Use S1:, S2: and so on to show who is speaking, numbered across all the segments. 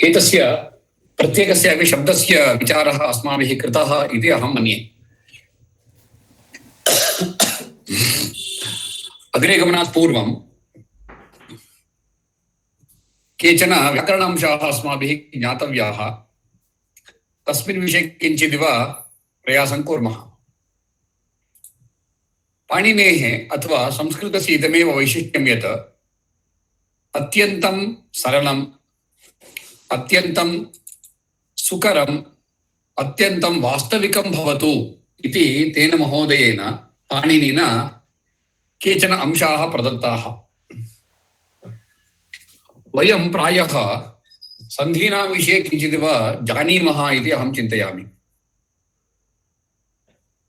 S1: एतस्य प्रत्येकस्यापि शब्दस्य विचारः अस्माभिः कृतः इति अहं मन्ये। अग्रे गमनात् पूर्वं केचन व्याकरणांशाः अस्माभिः ज्ञातव्याः। तस्मिन् विषये किञ्चिदिव प्रयासं कुर्मः। पाणिनेः अथवा संस्कृतस्य इदमेव वैशिष्ट्यं यत् अत्यन्तं सरलम्, अत्यन्तं सुकरम्, अत्यन्तं वास्तविकं भवतु इति तेन महोदयेन पाणिनिना केचन अंशाः प्रदत्ताः। वयं प्रायः सन्धीनां विषये किञ्चिदिव जानीमः इति अहं चिन्तयामि।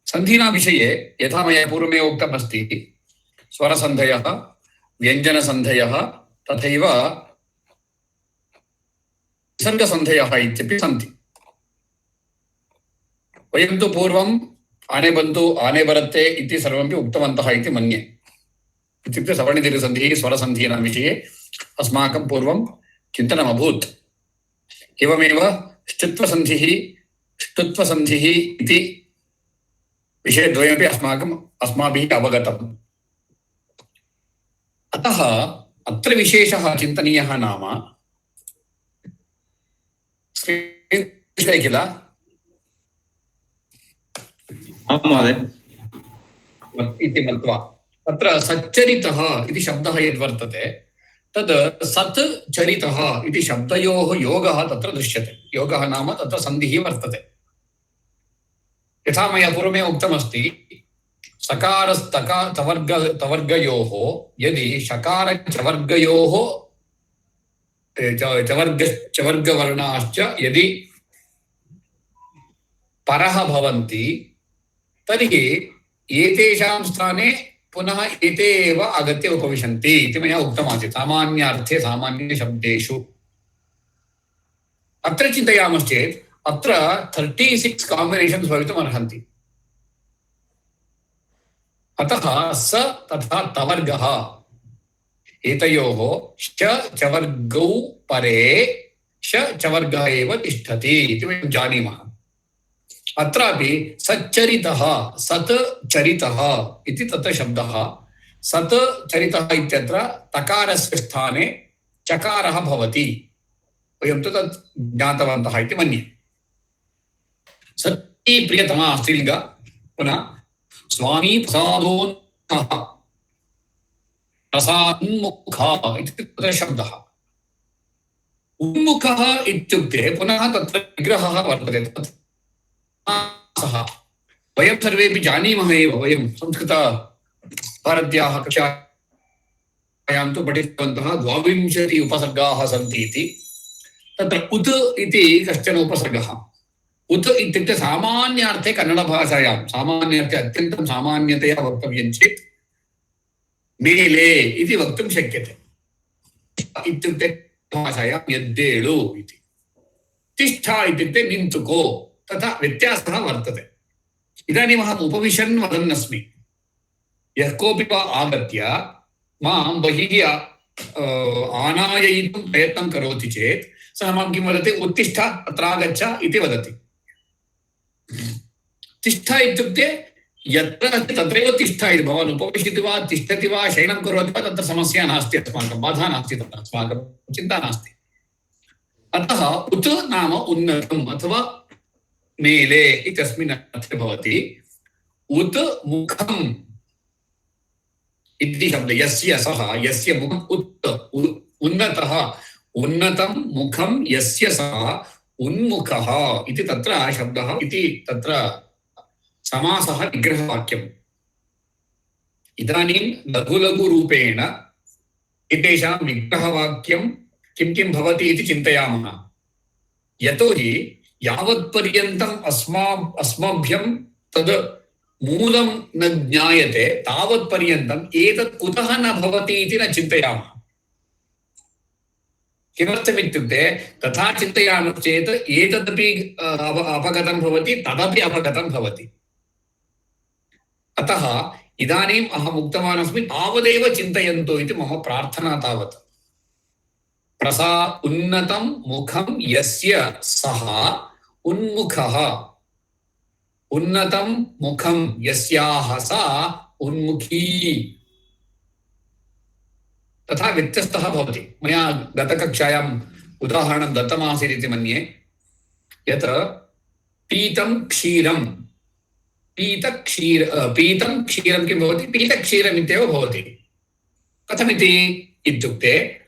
S1: सन्धीनां विषये यथा मया पूर्वमेव उक्तमस्ति, स्वरसन्धयः, व्यञ्जनसन्धयः तथैव विसर्गसन्धयः इत्यपि सन्ति। वयं तु पूर्वम् आने बन्तु आने बरत्ते इति सर्वमपि उक्तवन्तः इति मन्ये। इत्युक्ते सवर्णदीर्घसन्धिः स्वरसन्धीनां विषये अस्माकं पूर्वं चिन्तनम् अभूत्। एवमेव ष्टुत्वसन्धिः ष्टुत्वसन्धिः इति विषयद्वयमपि अस्माभिः अवगतम्। अतः अत्र विशेषः चिन्तनीयः नाम किल इति मत्वा तत्र सच्चरितः इति शब्दः यद्वर्तते तद् सत् चरितः इति शब्दयोः योगः तत्र दृश्यते। योगः नाम तत्र सन्धिः वर्तते। यथा मया पूर्वमेव उक्तमस्ति, सकारस्तवर्गयोः यदि शकारचवर्गयोः चवर्गवर्णाश्च यदि परः भवन्ति तर्हि एतेषां स्थाने पुनः एते एव आगत्य उपविशन्ति इति मया उक्तमासीत् सामान्यार्थे सामान्यशब्देषु। अत्र चिन्तयामश्चेत् अत्र 36 काम्बिनेशन्स् भवितुम् अर्हन्ति। अतः स तथा तवर्गः एतयोः श चवर्गौ परे श चवर्गः एव तिष्ठति इति वयं जानीमः। अत्रापि सच्चरितः सत् चरितः इति तत्र शब्दः। सत् चरितः इत्यत्र तकारस्य स्थाने चकारः भवति। वयं तु तत् ज्ञातवन्तः इति मन्ये। सती प्रियतमा स्त्रीलिङ्ग। पुनः स्वामी प्रसादोन्मुखः प्रसादोन्मुखः इति तत्र शब्दः। उन्मुखः इत्युक्ते पुनः तत्र विग्रहः वर्तते। वयं सर्वेपि जानीमः एव, वयं संस्कृतभारत्याः कक्षायां तु पठितवन्तः 22 उपसर्गाः सन्ति इति। तत्र उत् इति कश्चन उपसर्गः। उत् इत्युक्ते सामान्यार्थे कन्नडभाषायां सामान्यार्थे अत्यन्तं सामान्यतया वक्तव्यं चेत् मेले इति वक्तुं शक्यते। इत्युक्ते भाषायां यद्देळु इति। तिष्ठ इत्युक्ते निन्तुको, तथा व्यत्यासः वर्तते। इदानीम् अहम् उपविशन् वदन्नस्मि। यः कोऽपि वा आगत्य मां बहिः आनाययितुं प्रयत्नं करोति चेत् सः मां किं वदति? उत्तिष्ठ, अत्र आगच्छ इति वदति। तिष्ठ इत्युक्ते यत्र तत्रैव तिष्ठ इति। भवान् उपविशति वा तिष्ठति वा शयनं करोति वा तत्र समस्या नास्ति, अस्माकं बाधा नास्ति, तत्र अस्माकं चिन्ता नास्ति। अतः उत् नाम उन्नतम् अथवा मेले इत्यस्मिन् अर्थे भवति। उत् मुखम् इति शब्दः। यस्य सः यस्य मुखम् उत् उन्नतः उन्नतं मुखं यस्य सः उन्मुखः इति तत्र शब्दः इति तत्र समासः विग्रहवाक्यम्। इदानीं लघु लघु रूपेण एतेषां विग्रहवाक्यं किं किं भवति इति चिन्तयामः। यतोहि यावत्पर्यन्तम् अस्मभ्यं तद् मूलं न ज्ञायते तावत्पर्यन्तम् एतत् कुतः न भवति इति न चिन्तयामः। किमर्थमित्युक्ते तथा चिन्तयामश्चेत् एतदपि अपगतं भवति, तदपि अपगतं भवति। अतः इदानीम् अहम् उक्तवान् अस्मि, तावदेव चिन्तयन्तु इति मम प्रार्थना तावत्। प्रसा उन्नतं मुखं यस्य सः उन्मुखः उन्नतं मुखं यस्याः सा उन्मुखी तथा व्यत्यस्तः भवति। मया गतकक्षायाम् उदाहरणं दत्तमासीत् इति मन्ये यत् पीतं क्षीरं पीतं क्षीरं किं भवति? पीतक्षीरम् इत्येव भवति। कथमिति इत्युक्ते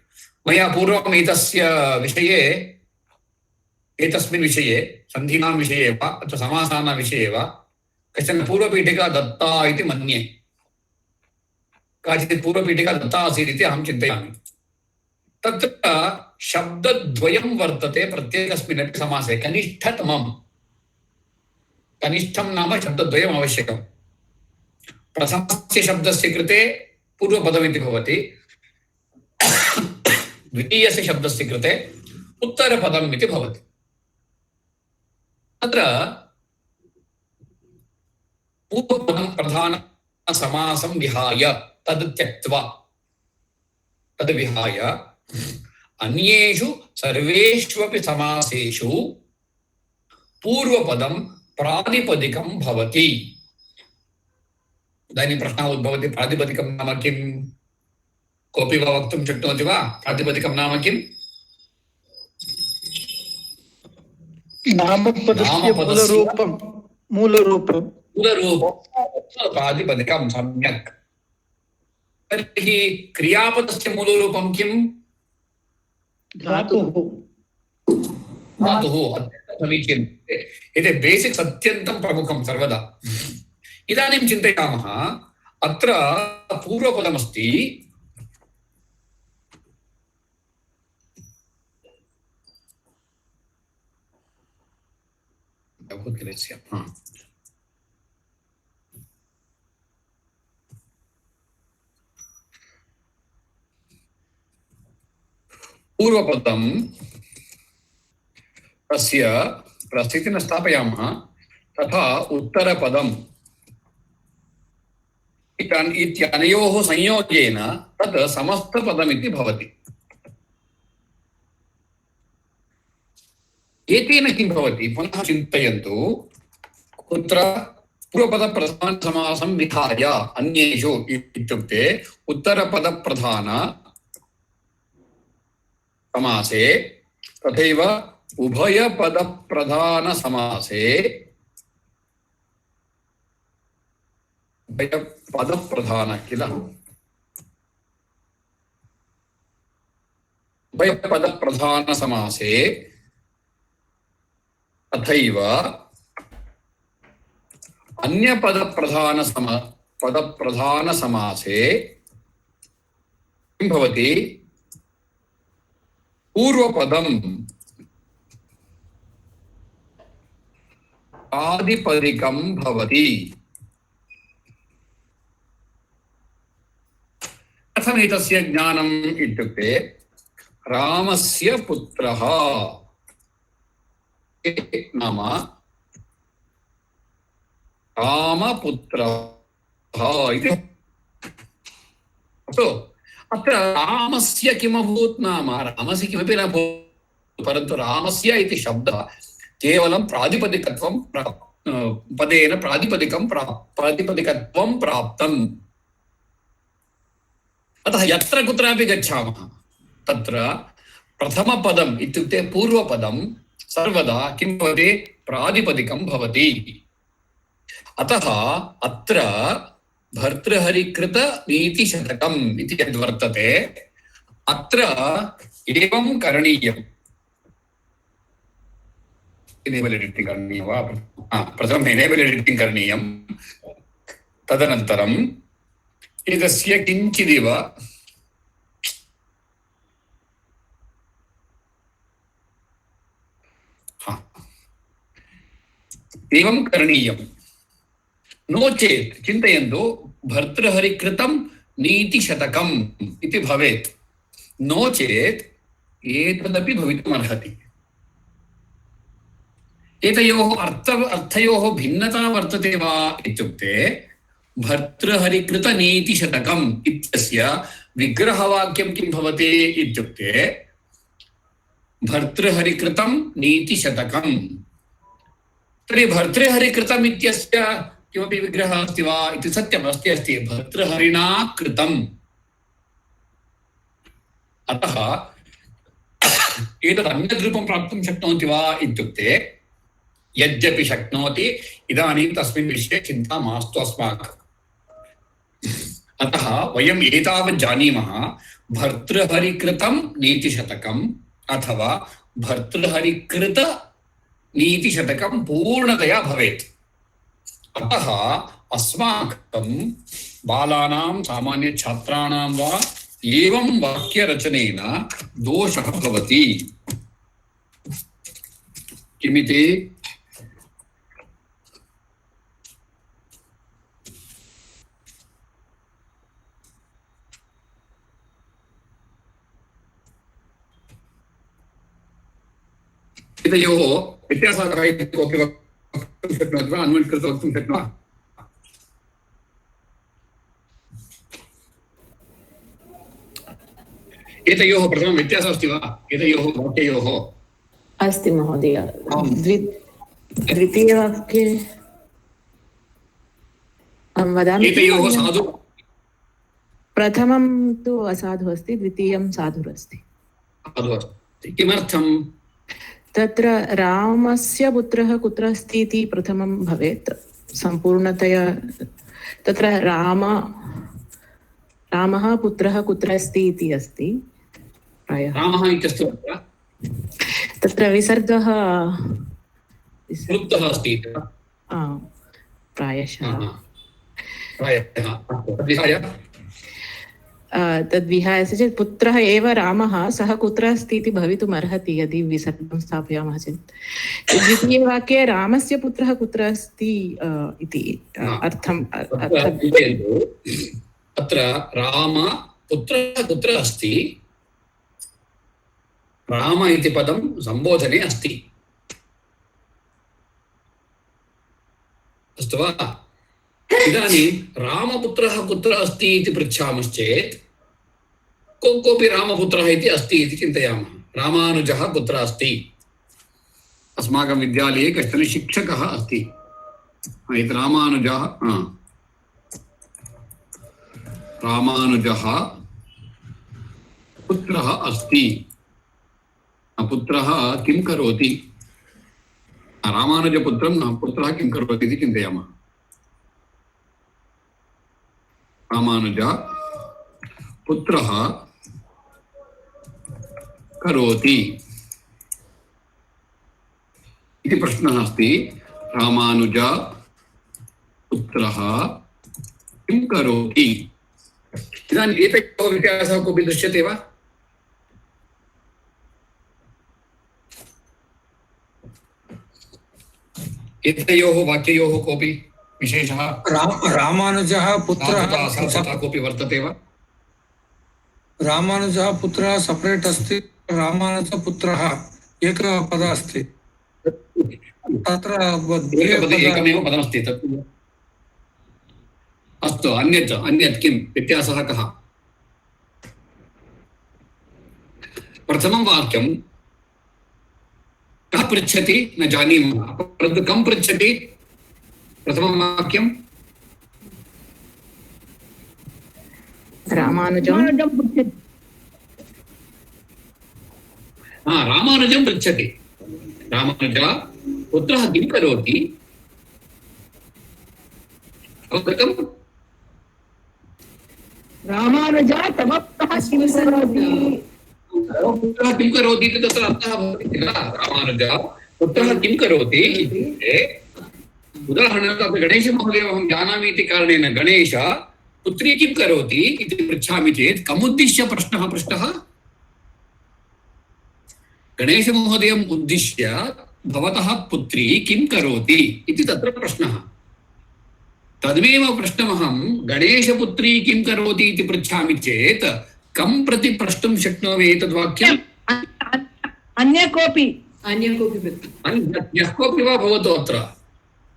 S1: मया पूर्वम् एतस्मिन् विषये सन्धीनां विषये वा अथवा समासानां विषये वा कश्चन पूर्वपीठिका दत्ता इति मन्ये। काचित् पूर्वपीठिका दत्ता आसीत् इति अहं चिन्तयामि। तत्र शब्दद्वयं वर्तते प्रत्येकस्मिन्नपि समासे कनिष्ठतमम्। कनिष्ठं नाम शब्दद्वयम् आवश्यकम्। प्रथमस्य शब्दस्य कृते पूर्वपदमिति भवति, द्वितीयस्य शब्दस्य कृते उत्तरपदम् इति भवति। तत्र पूर्वपदं प्रधानसमासं विहाय तद् त्यक्त्वा तद् विहाय अन्येषु सर्वेष्वपि समासेषु पूर्वपदं प्रातिपदिकं भवति। इदानीं प्रश्नः उद्भवति, प्रातिपदिकं नाम किम्? कोऽपि वा वक्तुं शक्नोति वा? प्रातिपदिकं नाम किम्?
S2: नामपदस्य मूलरूपं
S1: प्रातिपदिकं। सम्यक्। तर्हि क्रियापदस्य मूलरूपं किम्?
S2: धातुः।
S1: समीचीनम्। एते बेसिक्स् अत्यन्तं प्रमुखं सर्वदा। इदानीं चिन्तयामः, अत्र पूर्वपदमस्ति, पूर्वपदं तस्य प्रस्थितिं न स्थापयामः, तथा उत्तरपदम् इत्यनयोः संयोगेन तत् समस्तपदमिति भवति। एतेन किं भवति? पुनः चिन्तयन्तु, कुत्र पूर्वपदप्रधानसमासं विहाय अन्येषु इत्युक्ते उत्तरपदप्रधानसमासे तथैव उभयपदप्रधानसमासे उभयपदप्रधान किल उभयपदप्रधानसमासे तथैव अन्यपदप्रधानसमासे किं भवति? पूर्वपदं प्रातिपदिकं भवति। कथमेतस्य ज्ञानम् इत्युक्ते, रामस्य पुत्रः नाम रामपुत्रः इति। अत्र रामस्य किमभूत् नाम रामस्य किमपि न भूत्, परन्तु रामस्य इति शब्दः केवलं प्रातिपदिकत्वं पदेन प्रातिपदिकत्वं प्राप्तम्। अतः यत्र कुत्रापि गच्छामः तत्र प्रथमपदम् इत्युक्ते पूर्वपदं सर्वदा किं भवति? प्रातिपदिकं भवति। अतः अत्र भर्तृहरिकृत नीतिशतकम् इति यद्वर्तते, अत्र एवं करणीयम्। एनेबल् एडिटिंग करणीयं वा? प्रथमम् एनेबल् एडिटिंग करणीयं, तदनन्तरम् एतस्य किञ्चिदिव एवं करणीयम्। नो चेत् चिन्तयन्तु, भर्तृहरिकृतं नीतिशतकम् इति भवेत्। नो चेत् एतदपि भवितुमर्हति। एतयोः अर्थयोः भिन्नता वर्तते वा इत्युक्ते, भर्तृहरिकृतनीतिशतकम् इत्यस्य विग्रहवाक्यं किं भवति इत्युक्ते, भर्तृहरिकृतं नीतिशतकम्। तर्हि भर्तृहरिकृतम् इत्यस्य किमपि विग्रहः अस्ति वा इति सत्यम् अस्ति अस्ति भर्तृहरिणा कृतम्। अतः एतद् अन्यद् रूपं प्राप्तुं शक्नोति वा इत्युक्ते यद्यपि शक्नोति इदानीं तस्मिन् विषये चिन्ता मास्तु अस्माकम्। अतः वयम् एतावत् जानीमः भर्तृहरिकृतं नीतिशतकम् अथवा भर्तृहरिकृत नीतिशतकं पूर्णतया भवेत्। अतः अस्माकं बालानां सामान्यछात्राणां वा एवं वाक्यरचनेन दोषः भवति। किमिति? एतयोः व्यत्यासः कः इति कोऽपि वक्तुं शक्नोति वा? अन्वयकृत्य वक्तुं शक्नोति वा? एतयोः प्रथमं व्यत्यासः अस्ति वा? एतयोः वाक्ययोः
S2: अस्ति महोदय। द्वितीयवाक्ये वदामि।
S1: एतयोः साधु
S2: प्रथमं तु असाधु अस्ति, द्वितीयं साधुरस्ति।
S1: साधु अस्ति। किमर्थम्?
S2: तत्र रामस्य पुत्रः कुत्र अस्ति इति प्रथमं भवेत् सम्पूर्णतया। तत्र रामः पुत्रः कुत्र अस्ति इति अस्ति प्रायः।
S1: रामः इत्यस्य
S2: तत्र विसर्गः
S1: लुप्तः अस्ति
S2: प्रायशः।
S1: तद्विहाय
S2: चेत् पुत्रः एव रामः, सः कुत्र अस्ति इति भवितुम् अर्हति यदि विसर्गं स्थापयामः चेत्। द्वितीयवाक्ये रामस्य पुत्रः कुत्र अस्ति इति अर्थम्।
S1: अत्र राम पुत्रः कुत्र अस्ति? राम इति पदं सम्बोधने अस्ति, अस्तु वा? इदानीं रामपुत्रः कुत्र अस्ति इति पृच्छामश्चेत् कोऽपि रामपुत्रः इति अस्ति इति चिन्तयामः। रामानुजः कुत्र अस्ति? अस्माकं विद्यालये कश्चन शिक्षकः अस्ति, रामानुजः पुत्रः अस्ति। पुत्रः किं करोति? रामानुजपुत्रं पुत्रः किं करोति इति चिन्तयामः। रामानुजः पुत्रः करोति इति प्रश्नः अस्ति। रामानुजः पुत्रः किं करोति? इदानीम् एतयोः व्यत्यासः कोऽपि दृश्यते वा? एतयोः वाक्ययोः कोऽपि विशेषः?
S3: रामानुजः पुत्रः
S1: कोऽपि वर्तते वा?
S3: रामानुजः पुत्रः सपरेट् अस्ति, रामानुजः पुत्रः एकः पदः अस्ति। तत्र
S1: एकमेव पदमस्ति तत्। अस्तु, अन्यत् किं व्यत्यासः कः? प्रथमं वाक्यं कः पृच्छति न जानीमः, परन्तु कं पृच्छति? प्रथमं वाक्यं रामानुजं पृच्छति। रामानुजः पुत्रः किं करोति? अवगतम्?
S2: रामानुजः तव पुत्रः
S1: किं करोति इति तत्र अर्थः भवति किल? रामानुजः पुत्रः किं करोति इत्युक्ते उदाहरणार्थं गणेशमहोदयम् अहं जानामि इति कारणेन गणेश पुत्री किं करोति इति पृच्छामि चेत् कमुद्दिश्य प्रश्नः पृष्टः? गणेशमहोदयम् उद्दिश्य भवतः पुत्री किं करोति इति तत्र प्रश्नः। तद्मेव प्रश्नमहं गणेशपुत्री किं करोति इति पृच्छामि चेत् कं प्रति प्रष्टुं शक्नोमि एतद्वाक्यम्?
S2: अन्य कोऽपि
S1: वा भवतु।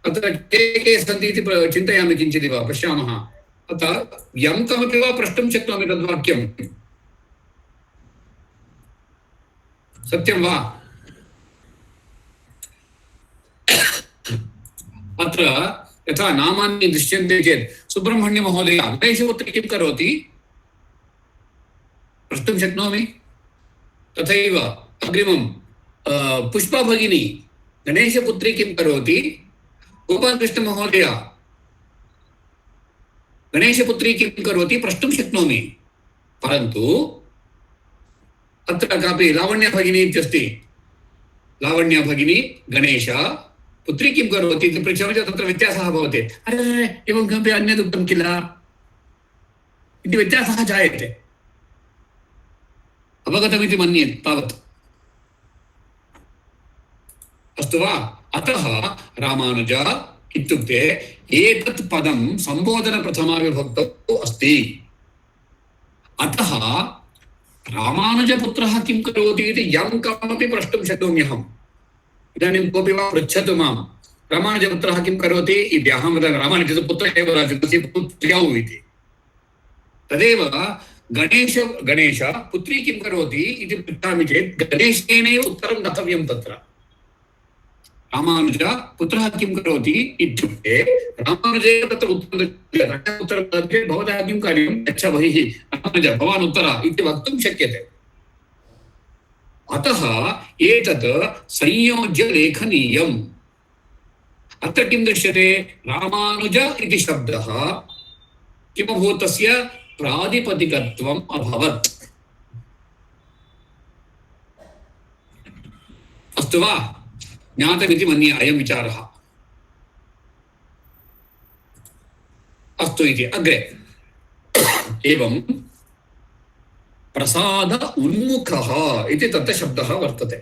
S1: अत्र के सन्ति इति चिन्तयामि किञ्चिदिव पश्यामः। अतः यं कमपि वा प्रष्टुं शक्नोमि तद्वाक्यं। सत्यं वा? अत्र यथा नामानि दृश्यन्ते चेत् सुब्रह्मण्यमहोदय गणेशपुत्री किं करोति प्रष्टुं शक्नोमि। तथैव अग्रिमं पुष्पा भगिनी गणेशपुत्री किं करोति, गोपालकृष्णमहोदय गणेशपुत्री किं करोति प्रष्टुं शक्नोमि। परन्तु अत्र कापि लावण्या भगिनी इत्यस्ति, लावण्या भगिनी गणेश पुत्री किं करोति इति पृच्छामि चेत् तत्र व्यत्यासः भवति। अरे एवं किमपि अन्यद् उक्तं किल इति व्यत्यासः जायते। अवगतमिति मन्ये तावत्। अस्तु वा? अतः रामानुज इत्युक्ते एतत् पदं सम्बोधनप्रथमाविभक्तौ अस्ति। अतः रामानुजपुत्रः किं करोति इति यं कमपि प्रष्टुं शक्नोम्यहम्। इदानीं कोऽपि वा पृच्छतु मां रामानुजपुत्रः किं करोति इति। अहं वदामि रामानुजस्य पुत्रः एव तस्य पुत्र्यौ इति। तदेव गणेश पुत्री किं करोति इति पृच्छामि चेत् गणेशेनैव उत्तरं दातव्यं। तत्र रामानुज पुत्रः किं करोति इत्युक्ते रामानुजे तत्र उत्तरं दत्ते भवतः किं कार्यं, गच्छ बहिः रामानुज भवान् उत्तर इति वक्तुं शक्यते। अतः एतत् संयोज्य लेखनीयम्। अत्र किं दृश्यते, रामानुज इति शब्दः किमभूत्, तस्य प्रातिपदिकत्वम् अभवत्। अस्तु वा? ज्ञातमिति मन्ये अयं विचारः। अस्तु इति अग्रे एवं प्रसाद उन्मुखः इति तत्र शब्दः वर्तते।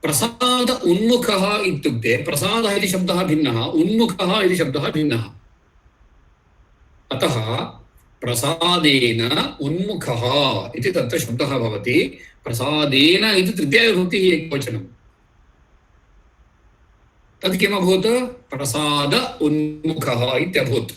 S1: प्रसाद उन्मुखः इत्युक्ते प्रसादः इति शब्दः भिन्नः, उन्मुखः इति शब्दः भिन्नः। अतः प्रसादेन उन्मुखः इति तत्र शब्दः भवति। प्रसादेन इति तृतीयाविभक्तिः एकवचनं। तत् किमभूत्, प्रसाद उन्मुखः इत्यभूत्।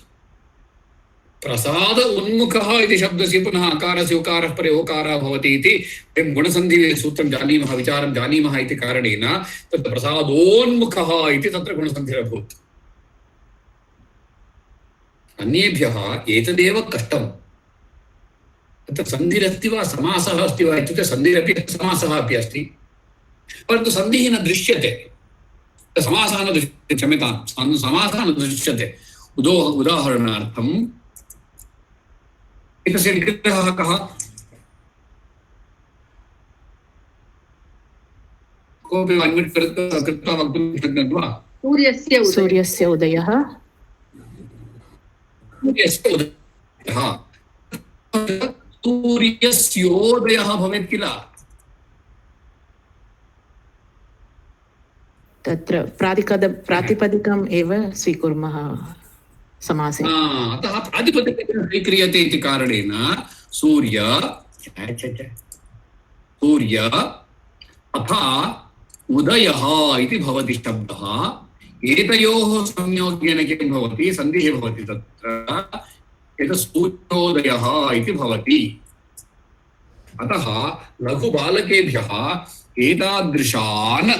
S1: प्रसाद उन्मुखः इति शब्दस्य पुनः अकारस्य उकारः परे ओकारः भवति इति वयं गुणसन्धिसूत्रं जानीमः, विचारं जानीमः इति कारणेन तत् प्रसादोन्मुखः इति तत्र गुणसन्धिरभूत्। अन्येभ्यः एतदेव कष्टम्। तत्र सन्धिरस्ति वा समासः अस्ति वा इत्युक्ते सन्धिरपि समासः अपि अस्ति, परन्तु सन्धिः न दृश्यते, समासः न दृश्यते, क्षम्यतां, समासः न दृश्यते। उदाहरणार्थम् एतस्य विग्रहः कः? कोऽपि अन्मिट् कृत्वा वक्तुं शक्नोति वा?
S2: सूर्यस्य उदयः।
S1: सूर्यस्योदयः भवेत् किल?
S2: तत्र प्रातिपदिकम् एव स्वीकुर्मः समासे।
S1: अतः प्रातिपदिकं स्वीक्रियते इति कारणेन सूर्य अथ उदयः इति भवति शब्दः। एतयोः संयोगेन किं भवति, सन्धिः भवति। तत्र एतत् सूर्योदयः इति भवति। अतः लघुबालकेभ्यः एतादृशान्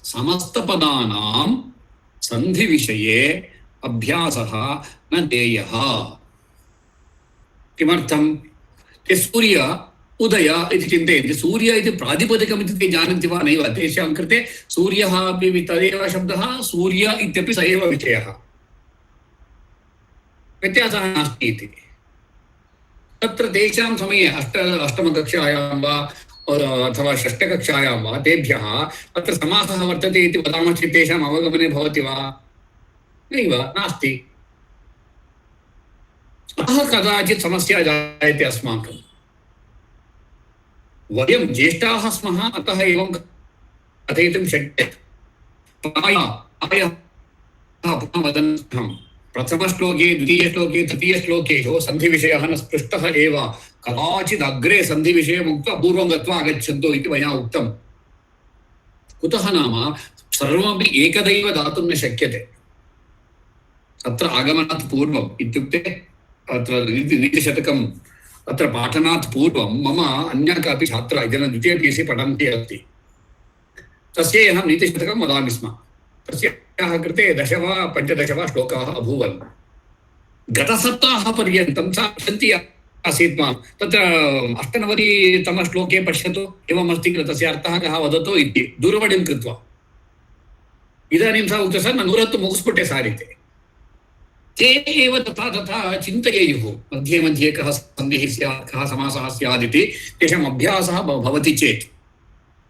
S1: समस्तपदानां सन्धिविषये अभ्यासः न देयः। किमर्थं? ते सूर्य उदय इति चिन्तयन्ति। सूर्य इति प्रातिपदिकमिति ते जानन्ति वा नैव। तेषां कृते सूर्यः अपि तदेव शब्दः, सूर्य इत्यपि स एव विषयः, व्यत्यासः नास्ति इति। तत्र तेषां समये अष्टमकक्षायां वा अथवा षष्ठकक्षायां वा तेभ्यः तत्र समासः वर्तते इति वदामः चेत् तेषाम् अवगमने भवति वा? नैव, नास्ति। अतः कदाचित् समस्या जायते अस्माकं। वयं ज्येष्ठाः स्मः, अतः एवं कथयितुं शक्यते। पुनः वदन्नहं प्रथमश्लोके, द्वितीयश्लोके, तृतीयश्लोकेषु सन्धिविषयः न स्पृष्टः एव। कदाचित् अग्रे सन्धिविषयम् उक्त्वा पूर्वं गत्वा आगच्छन्तु इति मया उक्तम्। कुतः नाम सर्वमपि एकदैव दातुं न शक्यते। अत्र आगमनात् पूर्वम् इत्युक्ते अत्र नीतिशतकं अत्र पाठनात् पूर्वं मम अन्या कापि छात्रा इदानीं द्वितीय PUC पठन्ती अस्ति, तस्यै अहं नीतिशतकं वदामि स्म। तस्याः कृते 10 वा 15 वा श्लोकाः अभूवन्। गतसप्ताहपर्यन्तं सा पठन्ती आसीत् मां। तत्र 98तमश्लोके पश्यतु एवमस्ति किल, तस्य अर्थः कः वदतु इति दूरवाणीं कृत्वा। इदानीं सा उक्ता, सर् नूरत्तु मुगिस्बिट्टे सार् इति। ते एव तथा तथा चिन्तयेयुः, मध्ये मध्ये कः सन्धिः स्यात्, कः समासः स्यात् इति तेषाम् अभ्यासः भवति चेत्।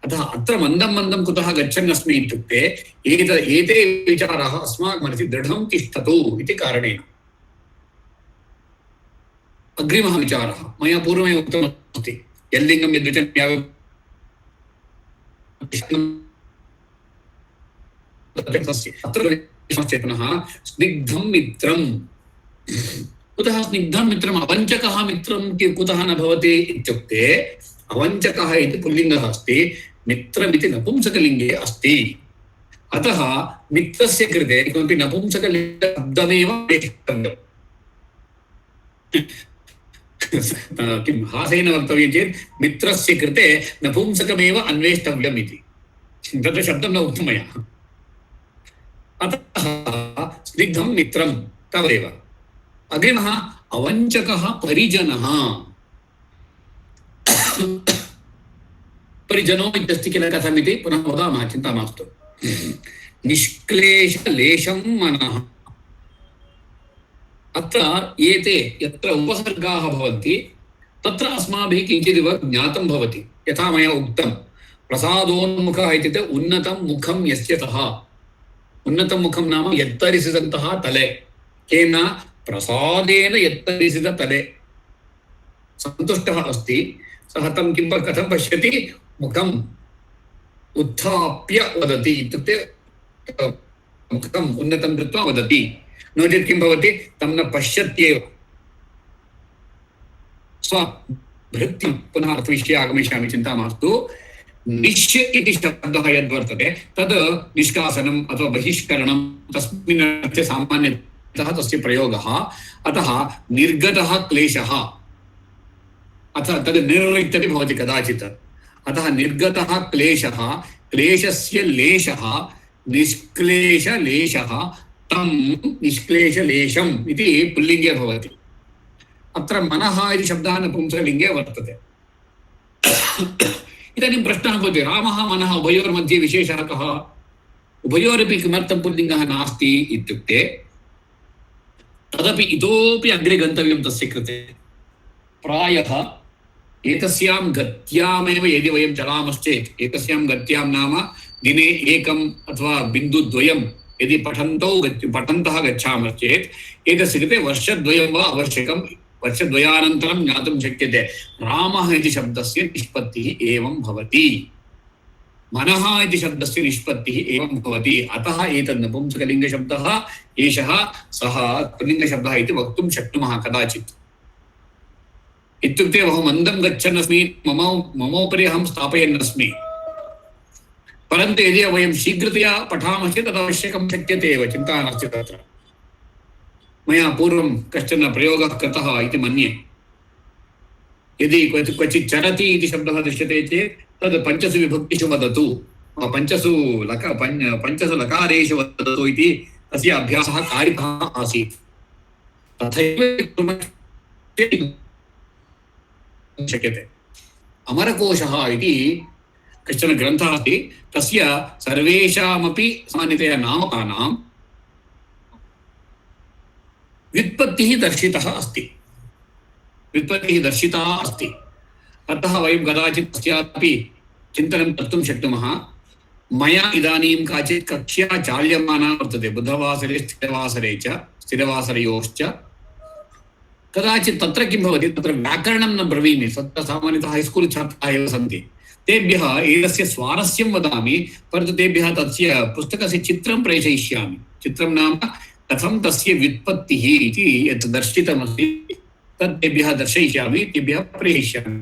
S1: अतः अत्र मन्दं मन्दं कुतः गच्छन्नस्मि इत्युक्ते एते विचाराः अस्माकं मनसि दृढं तिष्ठतु इति कारणेन। अग्रिमः विचारः मया पूर्वमेव उक्तमस्ति, यल्लिङ्गं यद्वचनं चेतनः स्निग्धं मित्रं। कुतः स्निग्धं मित्रम्? अवञ्चकः मित्रं कुतः न भवति इत्युक्ते, अवञ्चकः इति पुल्लिङ्गः अस्ति, मित्रमिति नपुंसकलिङ्गे अस्ति। अतः मित्रस्य कृते किमपि नपुंसकलिङ्गशब्दमेव अपेक्षितव्यम्। किं हासेन वक्तव्यं चेत् मित्रस्य कृते नपुंसकमेव अन्वेष्टव्यम् इति। तत्र शब्दं न उक्तं मया। अतः स्निग्धं मित्रं तावदेव। अग्रिमः अवञ्चकः परिजनः। परिजनो इत्यस्ति किल, कथमिति पुनः वदामः, चिन्ता मास्तु। निष्क्लेशलेशं मनः। अत्र एते यत्र उपसर्गाः भवन्ति तत्र अस्माभिः किञ्चिदिव ज्ञातं भवति। यथा मया उक्तं, प्रसादोन्मुखः इत्युक्ते उन्नतं मुखं यस्य सः। उन्नतं मुखं नाम यत्तरिसिदन्तः तले। केन? प्रसादेन यत्तरिसिदतले सन्तुष्टः अस्ति सः तं कथं पश्यति? मुखम् उत्थाप्य वदति, इत्युक्ते मुखम् उन्नतं कृत्वा वदति। नो चेत् किं भवति? तं न पश्यत्येव। स्वभृत्यं पुनः अर्थविषये आगमिष्यामि, चिन्ता मास्तु। निश् इति शब्दः यद्वर्तते तद् निष्कासनम् अथवा बहिष्करणं, तस्मिन् अर्थे सामान्यतः तस्य प्रयोगः। अतः निर्गतः क्लेशः, अथ तद् निर् इत्यपि भवति कदाचित्। अतः निर्गतः क्लेशः, क्लेशस्य लेशः, निष्क्लेशलेशः, तं निष्क्लेशलेशम् इति पुल्लिङ्गे भवति। अत्र मनः इति शब्दः नपुंसकलिङ्गे वर्तते। इदानीं प्रश्नः भवति, रामः मनः उभयोर्मध्ये विशेषः कः? उभयोरपि किमर्थं पुल्लिङ्गः नास्ति इत्युक्ते, तदपि इतोपि अग्रे गन्तव्यं तस्य कृते। प्रायः एतस्यां गत्यामेव यदि वयं चलामश्चेत्, एतस्यां गत्यां नाम दिने एकम् अथवा बिन्दुद्वयं यदि पठन्तः गच्छामश्चेत् एतस्य कृते वर्षद्वयं वा आवश्यकं। वर्षद्वयानन्तरं ज्ञातुं शक्यते रामः इति शब्दस्य निष्पत्तिः एवं भवति, मनः इति शब्दस्य निष्पत्तिः एवं भवति। अतः एतद् नपुंसकलिङ्गशब्दः एषः सः पुल्लिङ्गशब्दः इति वक्तुं शक्नुमः कदाचित्। इत्युक्ते बहु मन्दं गच्छन्नस्मि, ममोपरि अहं स्थापयन्नस्मि। परन्तु यदि वयं शीघ्रतया पठामश्चेत् तदवश्यकं शक्यते एव, चिन्ता नास्ति तत्र। मया पूर्वं कश्चन प्रयोगः कृतः इति मन्ये। यदि क्वचित् चरति इति शब्दः दृश्यते चेत् तद् 5 विभक्तिषु वदतु, 5 लकारेषु वदतु इति तस्य अभ्यासः कारितः आसीत्। तथैव शक्यते। अमरकोशः इति कश्चन ग्रन्थः अस्ति, तस्य सर्वेषामपि सामान्यतया नामकानां व्युत्पत्तिः दर्शितः अस्ति, व्युत्पत्तिः दर्शिता अस्ति। अतः वयं कदाचित् तस्यापि चिन्तनं कर्तुं शक्नुमः। मया इदानीं काचित् कक्ष्या चाल्यमाना वर्तते, बुधवासरे स्थिरवासरयोश्च। कदाचित् तत्र किं भवति, तत्र व्याकरणं न ब्रवीमि, तत्र सामान्यतः हैस्कूल् छात्राः एव सन्ति। तेभ्यः एतस्य स्वारस्यं वदामि, परन्तु तेभ्यः तस्य पुस्तकस्य चित्रं प्रेषयिष्यामि। चित्रं नाम कथं तस्य व्युत्पत्तिः इति यत् दर्शितमस्ति तत् तेभ्यः दर्शयिष्यामि, तेभ्यः प्रेषयिष्यामि।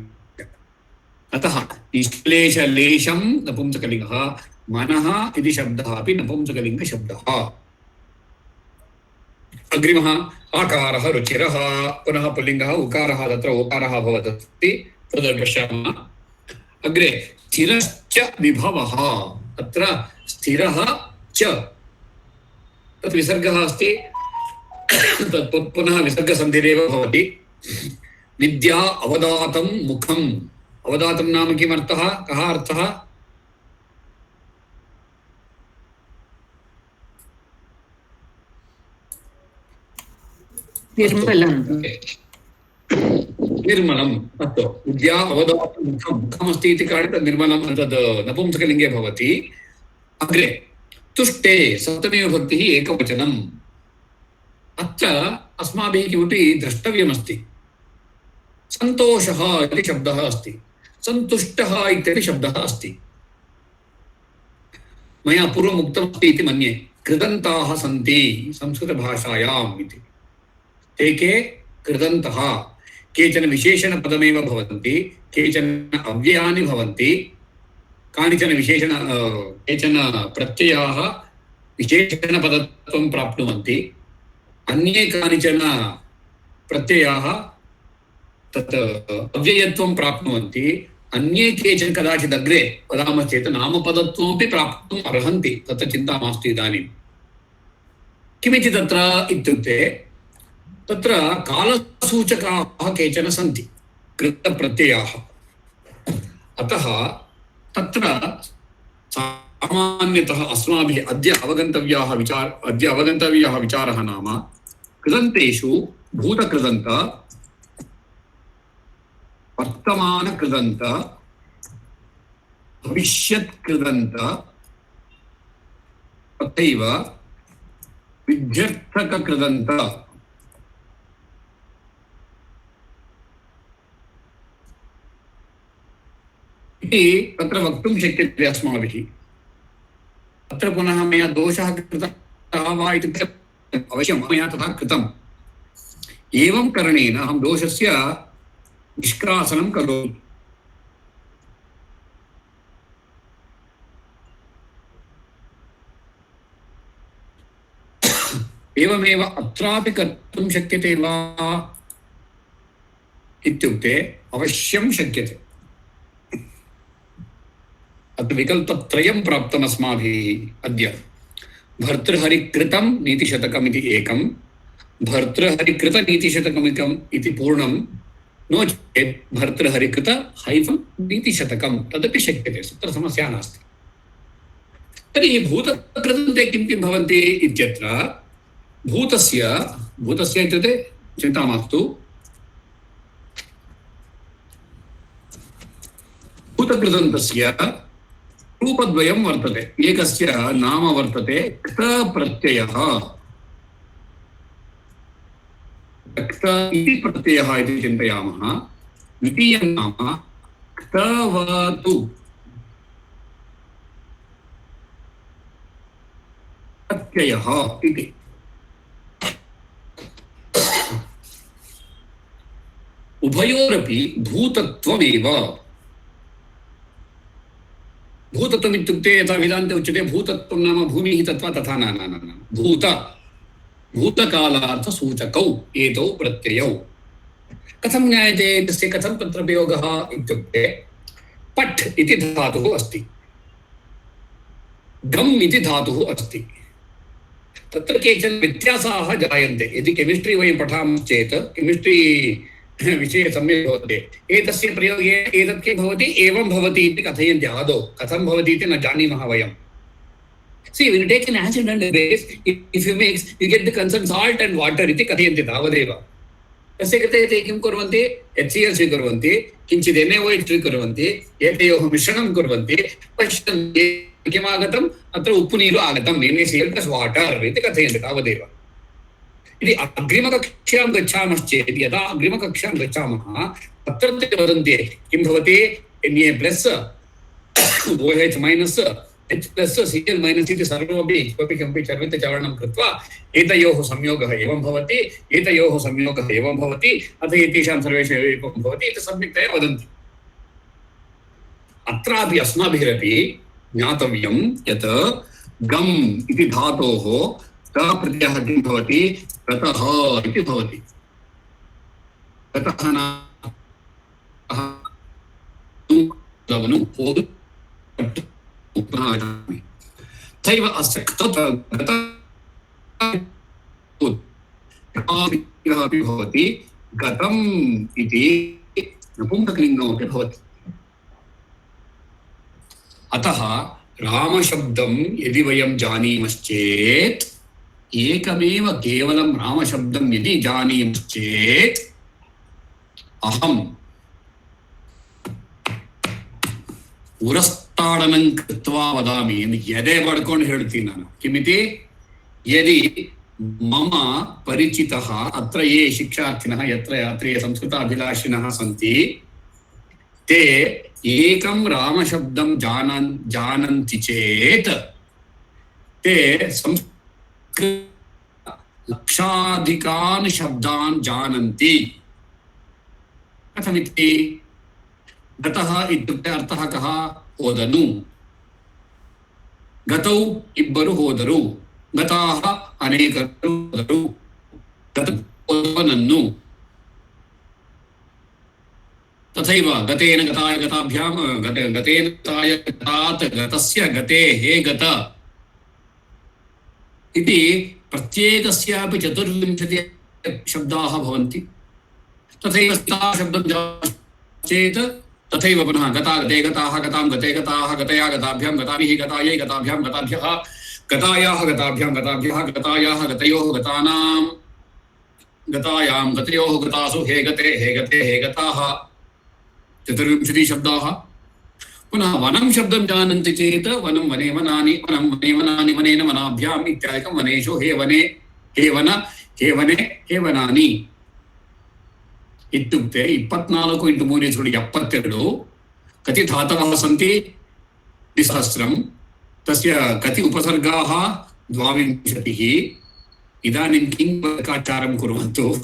S1: अतः निष्क्लेशलेशं नपुंसकलिङ्गः, मनः इति शब्दः अपि नपुंसकलिङ्गशब्दः। अग्रिमः आकारः रुचिरः, पुनः पुल्लिङ्गः उकारः, तत्र ओकारः भवति, तद् पश्यामः। अग्रे स्थिरश्च विभवः, अत्र स्थिरः च तत् विसर्गः अस्ति, तत् पुनः विसर्गसन्धिरेव भवति। विद्या अवदातं मुखम्, अवदातं नाम किमर्थः, कः अर्थः?
S2: निर्मलम्।
S1: निर्मलम्, अस्तु। विद्या अवदातं मुखम्, मुखमस्ति इति कारणात् निर्मलं तद् नपुंसकलिङ्गे भवति। अग्रे तुष्टे सप्तमी विभक्तिः एकवचनम्। अत्र अस्माभिः किमपि द्रष्टव्यमस्ति। सन्तोषः इति शब्दः अस्ति, सन्तुष्टः इत्यपि शब्दः अस्ति। मया पूर्वम् उक्तमस्ति इति मन्ये, कृदन्ताः सन्ति संस्कृतभाषायाम् इति। ते के कृदन्तः, केचन विशेषणपदमेव भवन्ति, केचन अव्ययानि भवन्ति, कानिचन केचन प्रत्ययाः विशेषणपदत्वं प्राप्नुवन्ति, अन्ये कानिचन प्रत्ययाः तत् अव्ययत्वं प्राप्नुवन्ति, अन्ये केचन कदाचित् अग्रे वदामः चेत् नामपदत्वमपि प्राप्तुम् अर्हन्ति। तत्र चिन्ता मास्तु। इदानीं किमिति तत्र इत्युक्ते, तत्र कालसूचकाः केचन सन्ति, कृतप्रत्ययाः। अतः तत्र सामान्यतः अस्माभिः अद्य अवगन्तव्यः विचारः नाम, कृदन्तेषु भूतकृदन्त, वर्तमानकृदन्त, भविष्यत्कृदन्त, तथैव विध्यर्थककृदन्त इति तत्र वक्तुं शक्यते अस्माभिः। अत्र पुनः मया दोषः कृतः वा इत्युक्ते अवश्यं मया तथा कृतम्। एवं करणेन अहं दोषस्य निष्कासनं करोमि। एवमेव अत्रापि कर्तुं शक्यते वा इत्युक्ते अवश्यं शक्यते। अत्र विकल्पत्रयं प्राप्तम् अस्माभिः अद्य। भर्तृहरिकृतं नीतिशतकम् इति एकं, भर्तृहरिकृतनीतिशतकम् इति पूर्णं, नो चेत् भर्तृहरिकृत हैफन् नीतिशतकं तदपि शक्यते, तत्र समस्या नास्ति। तर्हि भूतकृते किं किं भवन्ति इत्यत्र, भूतस्य इत्युक्ते चिन्ता मास्तु, भूतकृदन्तस्य रूपद्वयं वर्तते। एकस्य नाम वर्तते क्तप्रत्ययः, क्त इति प्रत्ययः इति चिन्तयामः। द्वितीयं नाम क्तवतु प्रत्ययः इति। उभयोरपि भूतत्वमेव। भूतत्वम् इत्युक्ते यथा वेदान्ते उच्यते भूतत्वं नाम भूमिः तत्त्वा, तथा न। भूतकालार्थसूचकौ एतौ प्रत्ययौ। कथं ज्ञायते तस्य, कथं तत्र प्रयोगः इत्युक्ते, पठ् इति धातुः अस्ति, गम् इति धातुः अस्ति। तत्र केचन व्यत्यासाः जायन्ते। यदि केमिस्ट्री वयं पठामश्चेत् केमिस्ट्री विषये सम्यक् भवति। एतस्य प्रयोगे एतत् किं भवति, एवं भवति इति कथयन्ति। आदौ कथं भवति इति न जानीमः वयं। See, when you take an acid and a base, if you mix, you get the concerned salt and water इति कथयन्ति तावदेव। तस्य कृते ते किं कुर्वन्ति, HCl स्वीकुर्वन्ति, किञ्चित् NaOH स्वीकुर्वन्ति, एतयोः मिश्रणं कुर्वन्ति, पश्यन्ति किमागतम्, अत्र उप्पु नीरु आगतं, NaCl + वाटर् इति कथयन्ति तावदेव। यदि अग्रिमकक्षां गच्छामश्चेत्, यदा अग्रिमकक्षां गच्छामः तत्र ते वदन्ति किं भवति, Na+, OH-, H+, Cl- इति सर्वमपि किमपि चर्वितचरणं कृत्वा एतयोः संयोगः एवं भवति, एतयोः संयोगः एवं भवति, अतः एतेषां सर्वेषाम् एवं भवति इति सम्यक्तया वदन्ति। अत्रापि अस्माभिरपि ज्ञातव्यं यत् गम् इति धातोः प्रत्ययः किं भवति गतः इति भवति गतः तथैव अस्य अपि भवति गतम् इति नपुंसकलिङ्गमपि भवति अतः रामशब्दं यदि वयं जानीमश्चेत् एकमेव केवलं रामशब्दं यदि जानीमश्चेत् अहम् उरस्ताडनं कृत्वा वदामि यदे पड्कोंडु हेळ्ತೀನಿ ನಾನು किमिति यदि मम परिचितः अत्र ये शिक्षार्थिनः यत्र ये संस्कृताभिलाषिनः सन्ति ते एकं रामशब्दं जानन्ति चेत् ते लक्षाधिकान् शब्दान् जानन्ति कथमिति गतः इत्युक्ते अर्थः कः होदनु गतौ इब्बरु होदरु गताः अनेकರು ಹೋದರು गतवनन्नु तथैव गतेन गताय गताभ्यां गतेन गताय गतात् गतस्य गतेः गत इति प्रत्येकस्यापि 24 शब्दाः भवन्ति तथैव शब्दं चेत् तथैव पुनः गता गते गताः गतां गते गताः गतया गताभ्यां गताभिः गतायै गताभ्यां गताभ्यः गतायाः गताभ्यां गताभ्यः गतायाः गतयोः गतानां गतायां गतयोः गतासु हे गते हे गते हे गताः 24 शब्दाः पुनः वनं शब्दं जानन्ति चेत् वनं वने वनानि वनं वने वनानि वनेन वनाभ्याम् इत्यादिकं वनेषु हे वने हे वन हे वने हे वनानि इत्युक्ते 24 × 3 72 कति धातवः सन्ति 2,000 तस्य कति उपसर्गाः 22 इदानीं किं लेखाचारं कुर्वन्तु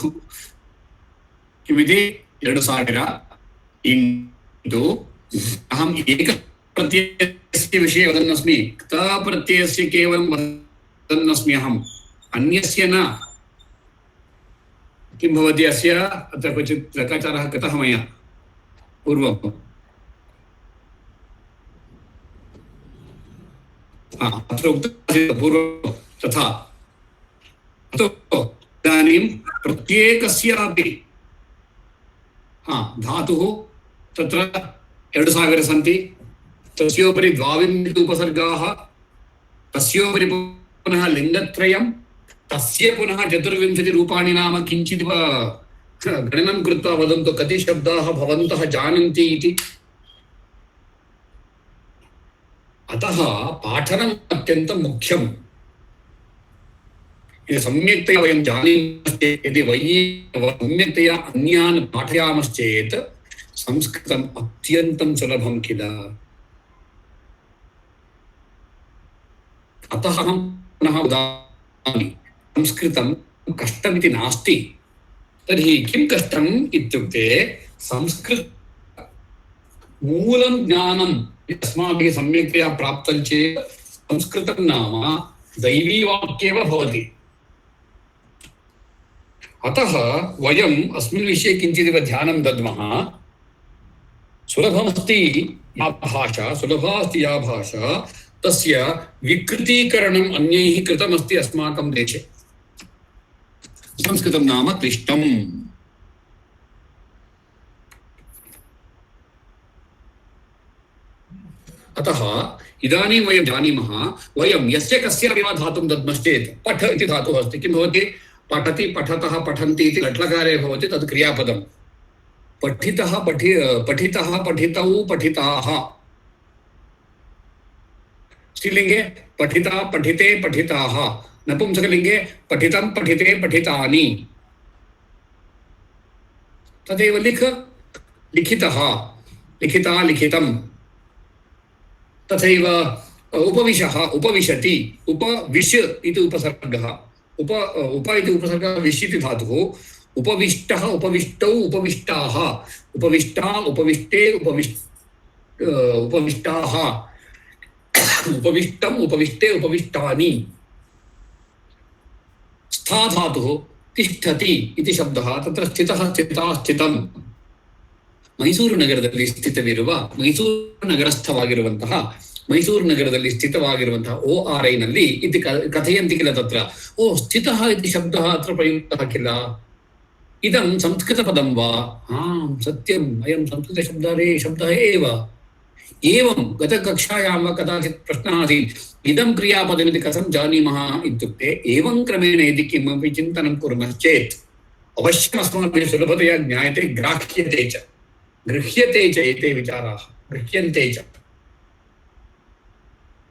S1: किमिति 2000 इण्टु अहम् एकप्रत्ययस्य विषये वदन्नस्मि क्तप्रत्ययस्य केवलं वदन्नस्मि अहम् अन्यस्य न किं भवति अस्य अत्र क्वचित् लेखाचारः कृतः मया पूर्वं अत्र उक्तं पूर्वं तथा इदानीं प्रत्येकस्यापि धातुः तत्र 2000 सन्ति तस्योपरि 22 उपसर्गाः तस्योपरि पुनः लिङ्गत्रयं तस्य पुनः 24 रूपाणि नाम किञ्चित् गणनं कृत्वा वदन्तु कति शब्दाः भवन्तः जानन्ति इति अतः पाठनम् अत्यन्तं मुख्यम् यदि सम्यक्तया वयं जानीमश्चेत् यदि सम्यक्तया अन्यान् पाठयामश्चेत् संस्कृतम् अत्यन्तं सुलभं किल अतः अहं पुनः वदामि संस्कृतं कष्टमिति नास्ति तर्हि किं कष्टम् इत्युक्ते संस्कृत मूलं ज्ञानं अस्माभिः सम्यक्तया प्राप्तं चेत् संस्कृतं नाम दैवीवाक्येव भवति अतः वयम् अस्मिन् विषये किञ्चिदिव ध्यानं दद्मः सुलभमस्ति या भाषा तस्य विकृतीकरणम् अन्यैः कृतमस्ति अस्माकं देशे संस्कृतं नाम क्लिष्टम् अतः इदानीं वयं जानीमः वयं यस्य कस्यापि वा धातुं दद्मश्चेत् पठ इति धातुः अस्ति किं भवति पठति पठतः पठन्ति इति लट्लकारे भवति तद् क्रियापदं पठितः पठितौ पठिताः स्त्रीलिङ्गे पठिता पठिते पठिताः नपुंसकलिङ्गे पठितं पठिते पठितानि तदेव लिखितः लिखिता लिखितं तथैव उपविशः उपविशति उपविश इति उपसर्गः उप इति उपसर्गः विश् इति धातुः उपविष्टः उपविष्टौ उपविष्टाः उपविष्टा उपविष्टे उपविष्टाः उपविष्टम् उपविष्टे उपविष्टानि स्था धातुः तिष्ठति इति शब्दः तत्र स्थितः स्थिता स्थितम् ಮೈಸೂರು ನಗರದಲ್ಲಿ ಸ್ಥಿತವಿರುವ ಮೈಸೂರು ನಗರಸ್ಥವಾಗಿರುವಂತಹ ಮೈಸೂರು ನಗರದಲ್ಲಿ ಸ್ಥಿತವಾಗಿರುವಂತಹ ORI ನಲ್ಲಿ ಇತಿ ಕಥೆಯಂತಿ ಕಿಲ ತತ್ರ ಓ ಸ್ಥಿತಃ ಇತಿ ಶಬ್ದಃ ಅತ್ರ ಪ್ರಯುಕ್ತಃ ಕಿಲ ಇದಂ ಸಂಸ್ಕೃತ ಪದಂ ವಾ ಸತ್ಯಂ ಅಯಂ ಸಂಸ್ಕೃತ ಶಬ್ದಃ ಏವ एवं गतकक्षायां वा कदाचित् प्रश्नः आसीत् इदं क्रियापदमिति कथं जानीमः इत्युक्ते एवं क्रमेण यदि किमपि चिन्तनं कुर्मश्चेत् अवश्यम् अस्माभिः सुलभतया ज्ञायते ग्राह्यते च गृह्यते च एते विचाराः गृह्यन्ते च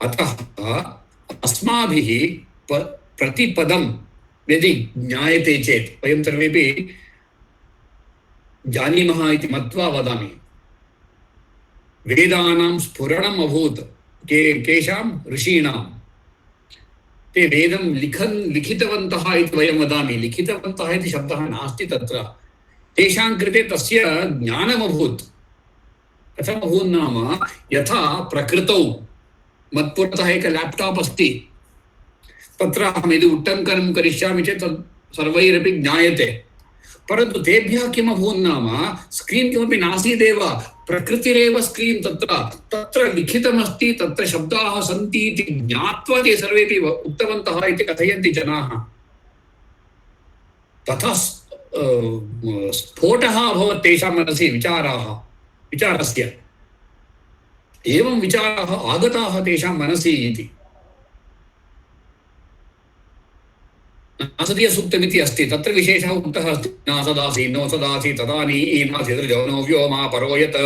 S1: अतः अस्माभिः प्रतिपदं यदि ज्ञायते चेत् वयं सर्वेपि जानीमः इति मत्वा वदामि वेदानां स्फुरणम् अभूत् केषां ऋषीणां ते वेदं लिखितवन्तः इति वयं वदामि लिखितवन्तः इति शब्दः नास्ति तत्र तेषां कृते तस्य ज्ञानम् अभूत् कथम् अभूत् नाम यथा प्रकृतौ मत्पुरतः एक लैपटॉप अस्ति तत्र अहं यदि उट्टङ्कनं करिष्यामि चेत् तत् सर्वैरपि ज्ञायते परन्तु तेभ्यः किम् अभूत् नाम स्क्रीन् किमपि नासीदेव प्रकृतिरेव स्क्रीन् तत्र लिखितमस्ति तत्र शब्दाः सन्ति इति ज्ञात्वा ते सर्वेपि उक्तवन्तः इति कथयन्ति जनाः तथा स्फोटः अभवत् तेषां मनसि विचारस्य एवं विचाराः आगताः तेषां मनसि इति नासदीय सूक्तमिति अस्ति तत्र विशेषः उक्तः अस्ति नासदासी नो सदासी तदानीमासीदृजो व्योमा परोयत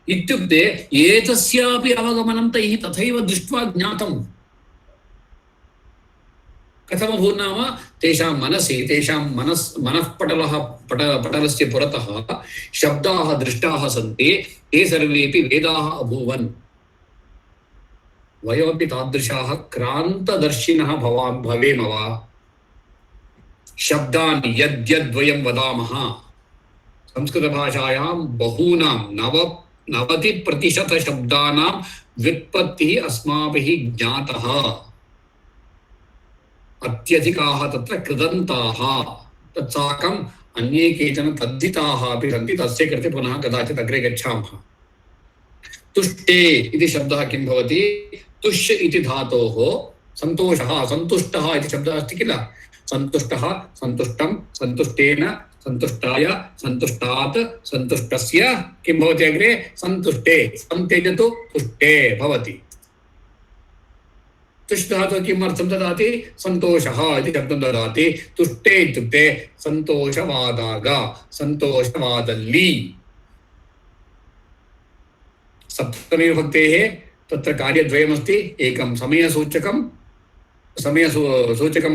S1: इत्युक्ते एतस्यापि अवगमनं तैः तथैव दृष्ट्वा ज्ञातम् कथमभूत् नाम तेषां मनसि तेषां पटलस्य पुरतः शब्दाः दृष्टाः सन्ति ते सर्वेपि वेदाः अभूवन् वयमपि तादृशाः क्रान्तदर्शिनः भवेम वा शब्दान् यद्यद्वयं वदामः संस्कृतभाषायां बहूनां 90% शब्दानां व्युत्पत्तिः अस्माभिः ज्ञातः अत्यधिकाः तत्र कृदन्ताः तत्साकम् अन्ये केचन तद्धिताः अपि सन्ति तस्य कृते पुनः कदाचित् अग्रे गच्छामः तुष्टे इति शब्दः किं भवति तुष् इति धातोः सन्तोषः सन्तुष्टः इति शब्दः अस्ति किल सन्तुष्टः सन्तुष्टं सन्तुष्टेन सन्तुष्टाय सन्तुष्टात् सन्तुष्टस्य किं भवति अग्रे सन्तुष्टे सन्त्यजतु तुष्टे भवति तुष् धातुः किम् अर्थं ददाति सन्तोषः इति शब्दं ददाति तुष्टे इत्युक्ते सन्तोषवादाग सन्तोषवादल्ली सप्तमी विभक्तेः तत्र कार्यद्वयमस्ति एकं समयसूचकं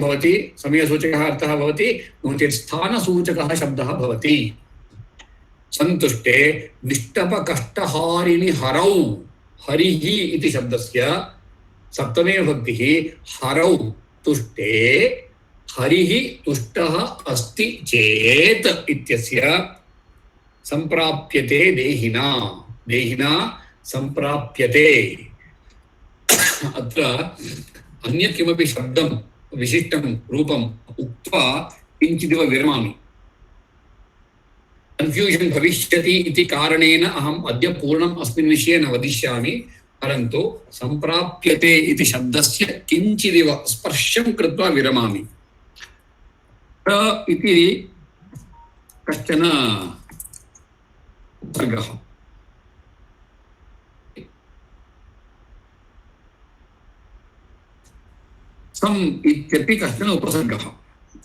S1: भवति समयसूचकः अर्थः भवति नो चेत् स्थानसूचकः शब्दः भवति सन्तुष्टे निष्टपकष्टहारिणि हरौ हरिः इति शब्दस्य सप्तमी विभक्तिः हरौ तुष्टे हरिः तुष्टः अस्ति चेत् इत्यस्य सम्प्राप्यते देहिना संप्राप्यते अत्र अन्यत् किमपि शब्दं विशिष्टं रूपम् उक्त्वा किञ्चिदिव विरमामि कन्फ्यूषन् भविष्यति इति कारणेन अहम् अद्य पूर्णम् अस्मिन् विषये न वदिष्यामि परन्तु संप्राप्यते इति शब्दस्य किञ्चिदिव स्पर्शं कृत्वा विरमामि इति कश्चन उपसर्गः सम् इत्यपि कश्चन उपसर्गः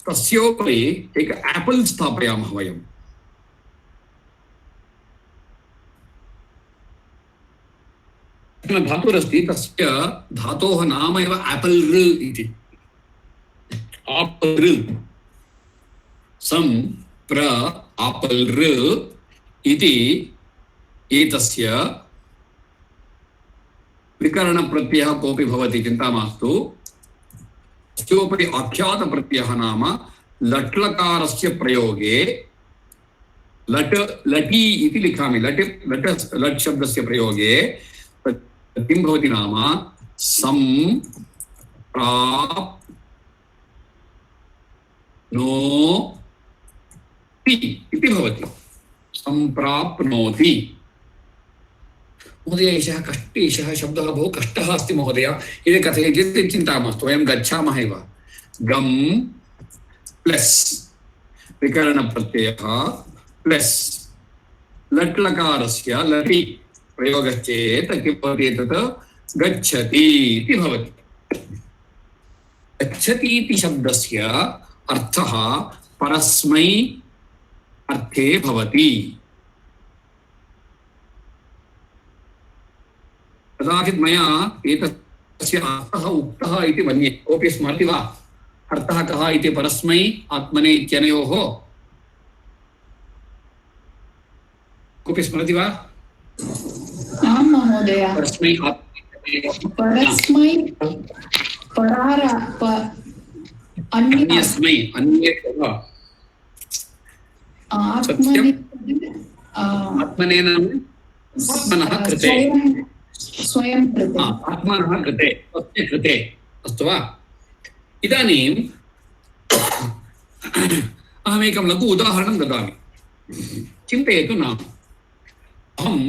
S1: तस्योपरि एक एपल् स्थापयामः वयं धातुरस्ति तस्य धातोः नाम एव एपल् इति आपल् सम् प्र आपल् इति एतस्य विकरणप्रत्ययः कोऽपि भवति चिन्ता मास्तु तस्योपरि आख्यातप्रत्ययः नाम लट्लकारस्य प्रयोगे लटी इति लिखामि लट् शब्दस्य प्रयोगे किं भवति नाम इति भवति। सम्प्राप्नोति। महोदय एषः शब्दः बहु कष्टः अस्ति महोदय, इति कथयति चेत् चिन्ता मास्तु, वयं गच्छामः एव। गम् प्लस् विकरणप्रत्ययः प्लस् लट्लकारस्य लटि प्रयोगश्चेत् किं भवति? तत् गच्छति इति भवति। गच्छति इति शब्दस्य अर्थः परस्मै अर्थे भवति। कदाचित् मया एतस्य अर्थः उक्तः इति मन्ये। कोऽपि स्मरति वा? अर्थः कः इति परस्मै आत्मने इत्यनयोः? कोऽपि स्मरति वा?
S4: आं महोदय।
S1: परस्मै
S4: परस्मै
S1: अन्यस्मै अन्येभ्यः आत्मने नाम आत्मनः कृते,
S4: स्वयं कृते,
S1: आत्मनः कृते, तस्य कृते। अस्तु वा? इदानीम् अहमेकं लघु उदाहरणं ददामि। चिन्तयतु नाम, अहं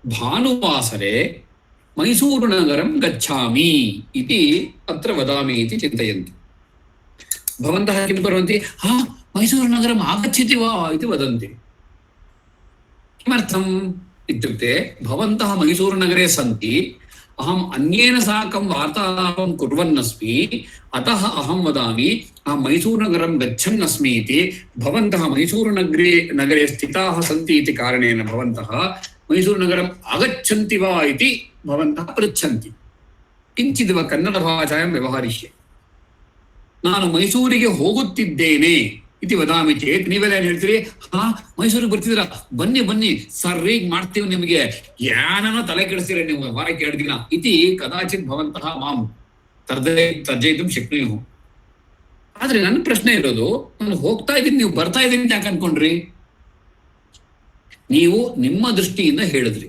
S1: भानुवासरे मैसूरुनगरं गच्छामि इति अत्र वदामि इति चिन्तयन्तु। भवन्तः किं कुर्वन्ति? हा, मैसूरुनगरम् आगच्छति वा इति वदन्ति। किमर्थम् इत्युक्ते भवन्तः मैसूरुनगरे सन्ति, अहम् अन्येन साकं वार्तालापं कुर्वन्नस्मि, अतः अहं वदामि अहं मैसूरुनगरं गच्छन्नस्मि इति। भवन्तः मैसूरुनगरे स्थिताः सन्ति इति कारणेन भवन्तः मैसूरुनगरम् आगच्छन्ति वा इति भवन्तः पृच्छन्ति। किञ्चिदिव कन्नडभाषायां व्यवहरिष्ये। ನಾನು ಮೈಸೂರಿಗೆ ಹೋಗುತ್ತಿದ್ದೇನೆ ಇತಿ ವದಾಮಿ ಚೇತ್ ನೀವೆಲ್ಲ ಏನು ಹೇಳ್ತೀರಿ? ಹಾ, ಮೈಸೂರಿಗೆ ಬರ್ತಿದ್ದೀರಾ, ಬನ್ನಿ ಬನ್ನಿ ಸರ್ರಿಗೆ ಮಾಡ್ತೀವಿ, ನಿಮಗೆ ಏನನ್ನ ತಲೆ ಕೆಡಿಸ್ತೀರ ನೀವು ವಾರಕ್ಕೆ 2 ದಿನ ಇತಿ ಕದಾಚಿತ್ ಭವಂತಃ ಮಾಂ ತರ್ಜಯಿತುಂ ಶಕ್ನುಯುಃ. ಆದ್ರೆ ನನ್ನ ಪ್ರಶ್ನೆ ಇರೋದು, ನಾನು ಹೋಗ್ತಾ ಇದ್ದೀನಿ, ನೀವು ಬರ್ತಾ ಇದ್ದೀನಿ ಅಂತ ಯಾಕೆ ಅನ್ಕೊಂಡ್ರಿ? ನೀವು ನಿಮ್ಮ ದೃಷ್ಟಿಯಿಂದ ಹೇಳಿದ್ರಿ.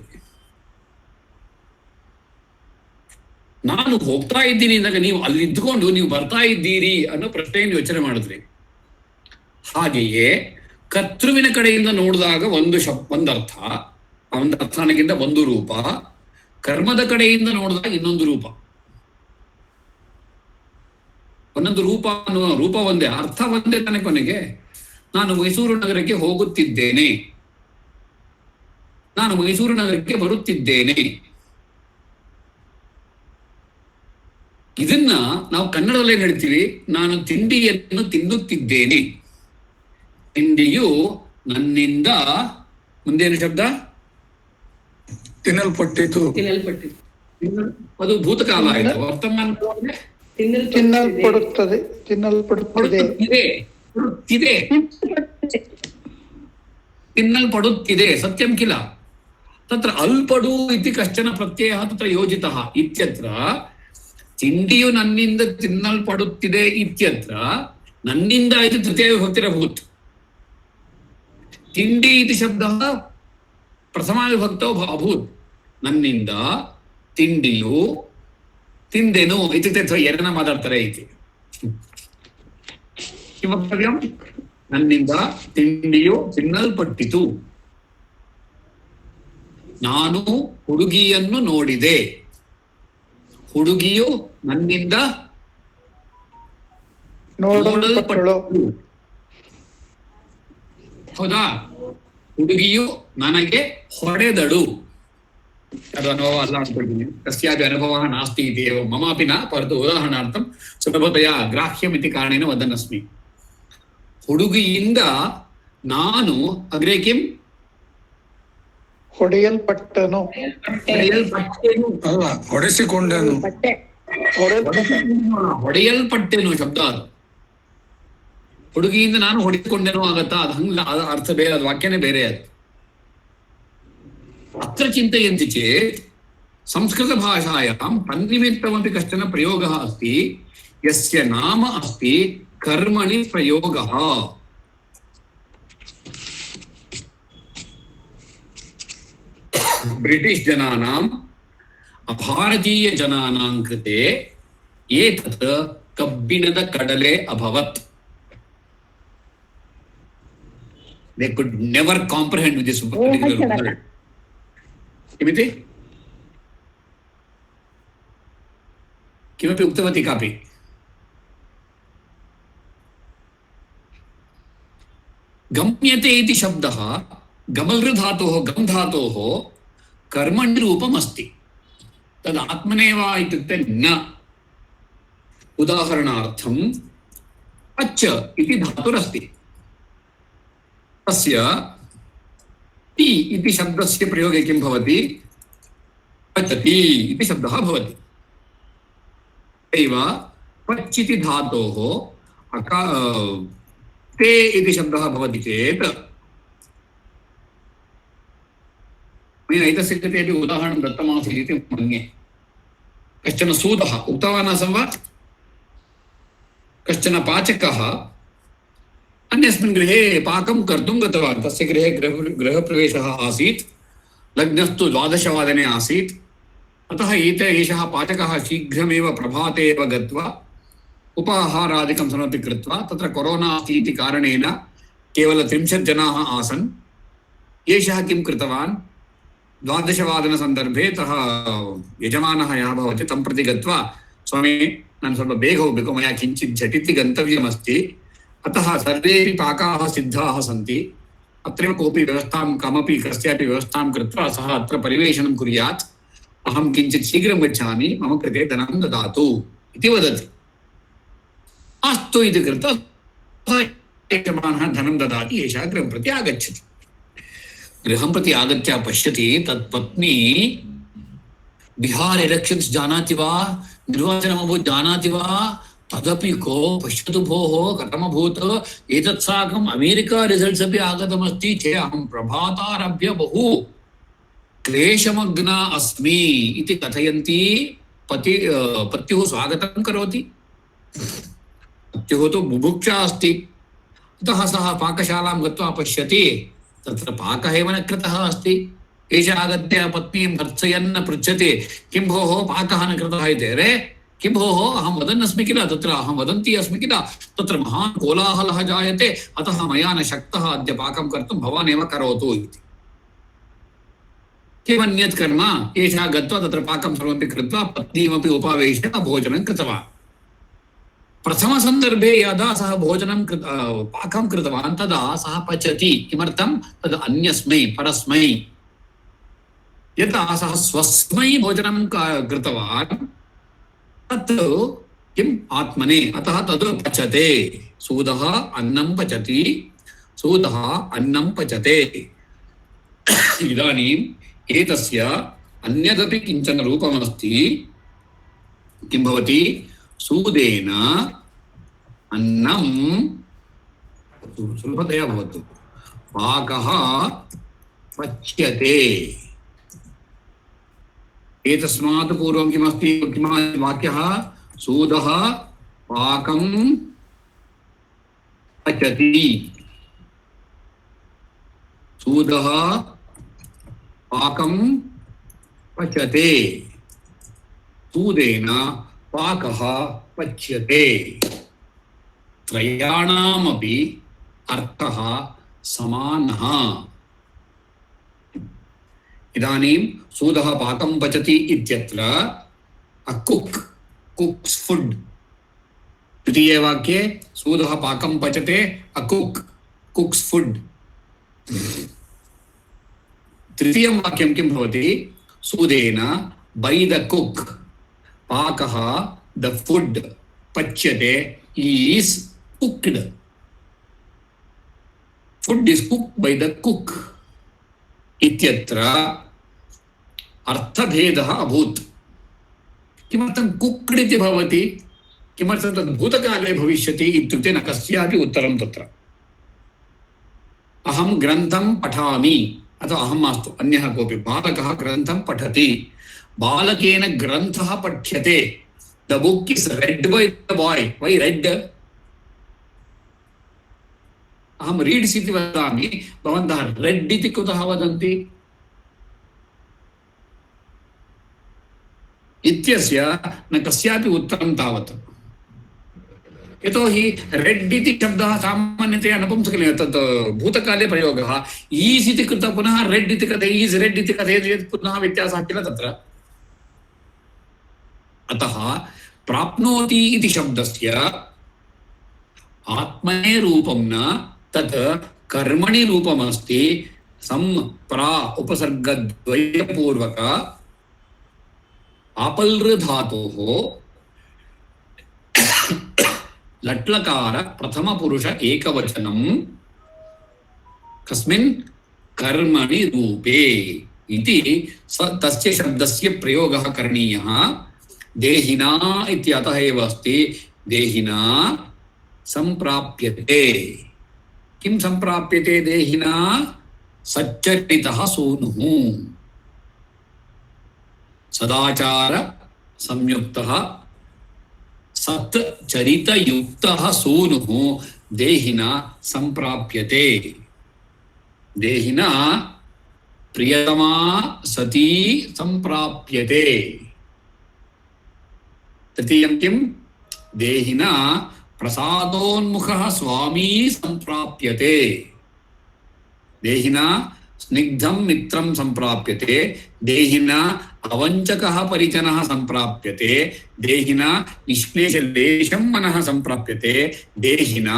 S1: ನಾನು ಹೋಗ್ತಾ ಇದ್ದೀನಿ ಅಂದಾಗ ನೀವು ಅಲ್ಲಿ ಇದ್ದುಕೊಂಡು ನೀವು ಬರ್ತಾ ಇದ್ದೀರಿ ಅನ್ನೋ ಪ್ರಶ್ನೆಯನ್ನು ಯೋಚನೆ ಮಾಡಿದ್ರಿ. ಹಾಗೆಯೇ ಕರ್ತೃವಿನ ಕಡೆಯಿಂದ ನೋಡಿದಾಗ ಒಂದು ಅರ್ಥ, ಒಂದು ಅರ್ಥನಕ್ಕಿಂತ ಒಂದು ರೂಪ, ಕರ್ಮದ ಕಡೆಯಿಂದ ನೋಡಿದಾಗ ಇನ್ನೊಂದು ರೂಪ. ಒಂದೊಂದು ರೂಪ ಅನ್ನುವ ರೂಪ ಒಂದೇ, ಅರ್ಥ ಒಂದೇ ತಾನೆ ಕೊನೆಗೆ. ನಾನು ಮೈಸೂರು ನಗರಕ್ಕೆ ಹೋಗುತ್ತಿದ್ದೇನೆ, ನಾನು ಮೈಸೂರು ನಗರಕ್ಕೆ ಬರುತ್ತಿದ್ದೇನೆ. ಇದನ್ನ ನಾವು ಕನ್ನಡದಲ್ಲಿ ಏನ್ ಹೇಳ್ತೀವಿ? ನಾನು ತಿಂಡಿಯನ್ನು ತಿನ್ನುತ್ತಿದ್ದೇನೆ. ತಿಂಡಿಯು ನನ್ನಿಂದ ಮುಂದೇನು ಶಬ್ದ?
S3: ತಿನ್ನಲ್ಪಟ್ಟಿತು.
S1: ಅದು ಭೂತಕಾಲ ಆಯ್ತು. ವರ್ತಮಾನ
S5: ತಿನ್ನಲ್ಪಡುತ್ತದೆ.
S1: ತಿನ್ನಲ್ಪಡುತ್ತಿದೆ. ಸತ್ಯಂ ಕಿಲ ತತ್ರ ಅಲ್ಪಡು ಇತಿ ಕಶ್ಚನ ಪ್ರತ್ಯಯಃ ತತ್ರ ಯೋಜಿತಃ ಇತ್ಯತ್ರ ತಿಂಡಿಯು ನನ್ನಿಂದ ತಿನ್ನಲ್ಪಡುತ್ತಿದೆ ಇತ್ಯತ್ರ ನನ್ನಿಂದ ಇತಿ ತೃತೀಯ ವಿಭಕ್ತಿರಭೂತ್. ತಿಂಡಿ ಇತಿ ಶಬ್ದಃ ಪ್ರಥಮ ವಿಭಕ್ತೋ ಅಭೂತ್. ನನ್ನಿಂದ ತಿಂಡಿಯು ತಿಂದೆನು ಇತ್ಯುಕ್ತೆ ಎರಡನ ಮಾತಾಡ್ತಾರೆ ಐತಿ. ಕಿಮರ್ಥವ್ಯಂ? ನನ್ನಿಂದ ತಿಂಡಿಯು ತಿನ್ನಲ್ಪಟ್ಟಿತು. ನಾನು ಹುಡುಗಿಯನ್ನು ನೋಡಿದೆ. ಹುಡುಗಿಯು ನನ್ನಿಂದ ನೋಡಲ್ಪಟ್ಟಳು. ಹೌದಾ? ಹುಡುಗಿಯು ನನಗೆ ಹೊಡೆದಳು. ಅದು ಅನುಭವ ಅಲ್ಲ ಅನ್ಕೊಳ್ತೀನಿ. ಕಸ್ಯಾಪಿ ಅನುಭವ ನಾಸ್ತಿ ಇತಿ ಮಮಾಪಿ ನ, ಪರತು ಉದಾಹರಣಾರ್ಥಂ ಸುಲಭತೆಯ ಗ್ರಾಹ್ಯಂ ಇತಿ ಕಾರಣೇನ ವದನ್ನಸ್ಮಿ. ಹುಡುಗಿಯಿಂದ ನಾನು ಅಗ್ರೆ ಕಿಂ?
S5: ಹೊಡೆಯಲ್ಪಟ್ಟನು.
S3: ಅಲ್ಲ, ಹೊಡೆಸಿಕೊಂಡನು.
S1: ಹೊಡೆಯಲ್ಪಟ್ಟೆನು ಶಬ್ದ ಅದು. ಹುಡುಗಿಯಿಂದ ನಾನು ಹೊಡೆದುಕೊಂಡೇನೋ ಆಗತ್ತಾ? ಅದು ಹಂಗ ಅರ್ಥ ಬೇರೆ, ಅದು ವಾಕ್ಯನೇ ಬೇರೆ. ಅದು ಅತ್ರ ಚಿಂತೆಯಂತಿ ಚೇತ್ ಸಂಸ್ಕೃತ ಭಾಷಾಯಾಂ ತನ್ನಿಮಿತ್ತಮಪಿ ಕಶ್ಚನ ಪ್ರಯೋಗಃ ಅಸ್ತಿ ಯಸ್ಯ ನಾಮ ಅಸ್ತಿ ಕರ್ಮಣಿ ಪ್ರಯೋಗಃ. ಬ್ರಿಟಿಷ್ ಜನಾನಾಂ ಅಭಾರತೀಯ ಜನಾನಾಂ ಕೃತೆ ಏತತ್ ಕಬ್ಬಿಣದ ಕಡಲೆ ಅಭವತ್. they could never comprehend with this particular word. किमिति किमपि उक्तवती कापि गम्यते इति शब्दः गमलृ धातोः गम धातोः कर्मणि रूपम् अस्ति तद् आत्मनेव इत्युक्ते न उदाहरणार्थम् अच्च इति धातुरस्ति तस्य ति इति शब्दस्य प्रयोगे किं भवति पचति इति शब्दः भवति एव पच् इति धातोः ते इति शब्दः भवति चेत् मया एतस्य कृते अपि उदाहरणं दत्तमासीत् इति मन्ये कश्चन सूदः उक्तवान् आसं वा कश्चन पाचकः अन्यस्मिन् गृहे पाकं कर्तुं गतवान् तस्य गृहे गृहप्रवेशः आसीत् लग्नस्तु 12 आसीत् अतः एषः पाचकः शीघ्रमेव प्रभाते एव गत्वा उपाहारादिकं सर्वमपि कृत्वा तत्र कोरोना अस्ति इति कारणेन केवलं 30 जनाः आसन् एषः किं कृतवान् 12 सन्दर्भे तः यजमानः यः भवति तं प्रति गत्वा स्वामी ನಾನು ಸ್ವಲ್ಪ ಬೇಗ ಹೋಗಬೇಕು ಮया किञ्चित् झटिति गन्तव्यमस्ति अतः सर्वेपि पाकाः सिद्धाः सन्ति अत्रैव कोऽपि व्यवस्थां कमपि कस्यापि व्यवस्थां कृत्वा सः अत्र परिवेषणं कुर्यात् अहं किञ्चित् शीघ्रं गच्छामि मम कृते धनं ददातु इति वदति अस्तु इति कृत्वा यजमानः धनं ददाति एषः गृहं प्रति आगच्छति गृहं प्रति आगत्य पश्यति तत् पत्नी बिहार एलेक्षन्स् जानाति वा निर्वाचनमभूत् जानाति वा तदपि को पश्यतु भोः कथमभूत् एतत् साकम् अमेरिका रिसल्ट्स् अपि आगतमस्ति चेत् अहं प्रभातारभ्य बहु क्लेशमग्ना अस्मि इति कथयन्ती पत्युः स्वागतं करोति पत्युः तु बुभुक्षा अस्ति अतः सः पाकशालां गत्वा पश्यति तत्र पाकः एव न कृतः अस्ति एषः आगत्य पत्नीं भर्त्सयन् पृच्छति किं भोः पाकः न कृतः इति अरे किं भोः अहं वदन् अस्मि किल तत्र अहं वदन्ती अस्मि किल तत्र महान् कोलाहलः जायते अतः मया न शक्तः अद्य पाकं कर्तुं भवान् एव करोतु इति किमन्यत् कर्म एषः गत्वा तत्र पाकं सर्वमपि कृत्वा पत्नीमपि उपावेश्य भोजनं कृतवान् प्रथमसन्दर्भे यदा सः भोजनं पाकं कृतवान् तदा सः पचति किमर्थं तद् अन्यस्मै परस्मै यदा सः स्वस्मै भोजनं कृतवान् तत् किम् आत्मने अतः तद् पचते सूदः अन्नं पचति सूदः अन्नं पचते इदानीम् एतस्य अन्यदपि किञ्चन रूपमस्ति किं भवति सूदेन अन्नं सुलभतया भवतु पाकः पच्यते एतस्मात् पूर्वं किमस्ति वाक्यः सूदः पाकं पचति सूदः पाकं पचते सूदेन पाकः पच्यते त्रयाणामपि अर्थः समानः इदानीं सूदः पाकं पचति इत्यत्र अ कुक् कुक्स् फुड् द्वितीये वाक्ये सूदः पाकं पचते अ कुक् कुक्स् फुड् तृतीयं वाक्यं किं भवति सूदेन बै द कुक् पाकः द फुड् पच्यते is cooked food is cooked by the cook इत्यत्र अर्थभेदः अभूत् किमर्थं कुक्ड् इति भवति किमर्थं तद् भूतकाले भविष्यति इत्युक्ते न कस्यापि उत्तरं तत्र अहं ग्रन्थं पठामि अथवा अहं मास्तु अन्यः कोऽपि बालकः ग्रन्थं पठति बालकेन ग्रन्थः पठ्यते the book is read by the boy why read अहं रीड्स् इति वदामि भवन्तः रेड् इति कुतः वदन्ति इत्यस्य न कस्यापि उत्तरं तावत् यतोहि रेड् इति शब्दः सामान्यतया नपुंसकलिङ्गे तत् भूतकाले प्रयोगः ईस् इति कृत्वा पुनः रेड् इति कथयति ईस् रेड् इति कथयति चेत् पुनः व्यत्यासः किल तत्र अतः प्राप्नोति इति शब्दस्य आत्मने रूपं न तत् कर्मणि रूपमस्ति सम्प्रा उपसर्गद्वयपूर्वक आपल् धातोः लट्लकार प्रथमपुरुष एकवचनं कस्मिन् कर्मणि रूपे इति तस्य शब्दस्य प्रयोगः करणीयः देहिना इत्यतः एव अस्ति देहिना सम्प्राप्यते किं सम्प्राप्यते देहिना सच्चरितः सूनुः सदाचार संयुक्तः सच्चरितयुक्तः सूनुः देहिना सम्प्राप्यते देहिना प्रियतमा सती सम्प्राप्यते तृतीयं किं देहिना प्रसादोन्मुखः स्वामी सम्प्राप्यते देहिना स्निग्धं मित्रं सम्प्राप्यते देहिना अवञ्चकः परिजनः सम्प्राप्यते देहिना निष्क्लेशलेशं मनः सम्प्राप्यते देहिना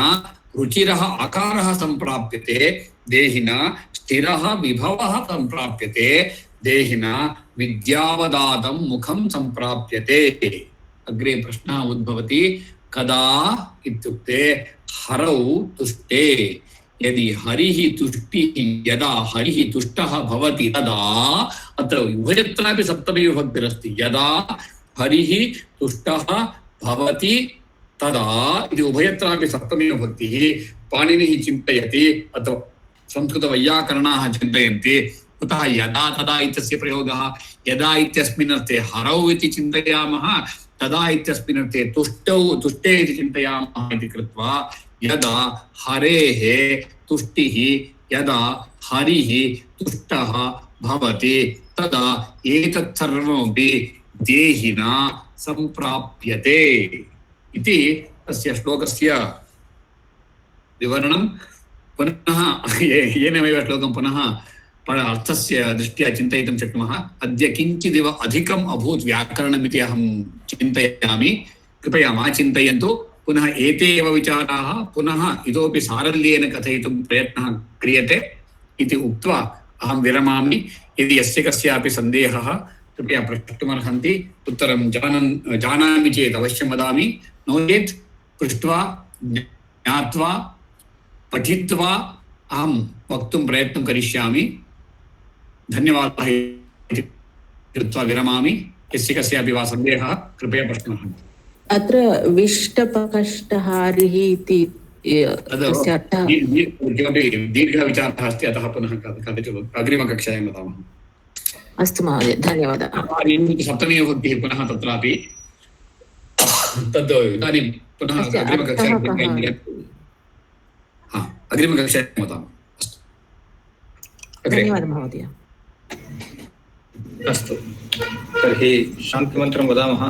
S1: रुचिरः आकारः सम्प्राप्यते देहिना स्थिरः विभवः सम्प्राप्यते देहिना विद्यावदातं मुखं सम्प्राप्यते अग्रे प्रश्नः उद्भवति कदा इत्युक्ते हरौ तुष्टे यदि हरिः तुष्टिः यदा हरिः तुष्टः भवति तदा अत्र उभयत्रापि सप्तमी विभक्तिरस्ति यदा हरिः तुष्टः भवति तदा इति उभयत्रापि सप्तमी विभक्तिः पाणिनिः चिन्तयति अथवा संस्कृतवैयाकरणाः चिन्तयन्ति कुतः यदा तदा इत्यस्य प्रयोगः यदा इत्यस्मिन् अर्थे हरौ इति चिन्तयामः तदा इत्यस्मिन् अर्थे तुष्टे इति चिन्तयामः इति कृत्वा यदा हरेः तुष्टिः यदा हरिः तुष्टः भवति तदा एतत् सर्वमपि देहिना सम्प्राप्यते इति तस्य श्लोकस्य विवरणं पुनः येनमेव श्लोकं पुनः अर्थस्य दृष्ट्या चिन्तयितुं शक्नुमः अद्य किञ्चिदिव अधिकम् अभूत् व्याकरणमिति अहं चिन्तयामि कृपया मा चिन्तयन्तु पुनः एते एव विचाराः पुनः इतोपि सारल्येन कथयितुं प्रयत्नः क्रियते इति उक्त्वा अहं विरमामि यदि यस्य कस्यापि सन्देहः कृपया प्रष्टुमर्हन्ति उत्तरं जानामि चेत् अवश्यं वदामि नो चेत् पृष्ट्वा ज्ञात्वा पठित्वा अहं वक्तुं प्रयत्नं करिष्यामि धन्यवादः इति कृत्वा विरमामि यस्य कस्यापि वा सन्देहः कृपया प्रष्टुमर्हन्ति
S2: अत्र विष्टपकष्टहारिः इति तस्य अर्थः
S1: किमपि दीर्घविचारः अस्ति अतः पुनः कदाचित् अग्रिमकक्षायां वदामः
S2: अस्तु महोदय धन्यवादः
S1: सप्तमी विभक्तिः पुनः तत्रापि तद् इदानीं पुनः अग्रिमकक्षायां वदामः अस्तु
S2: धन्यवादः महोदय
S1: अस्तु
S5: तर्हि शान्तिमन्त्रं वदामः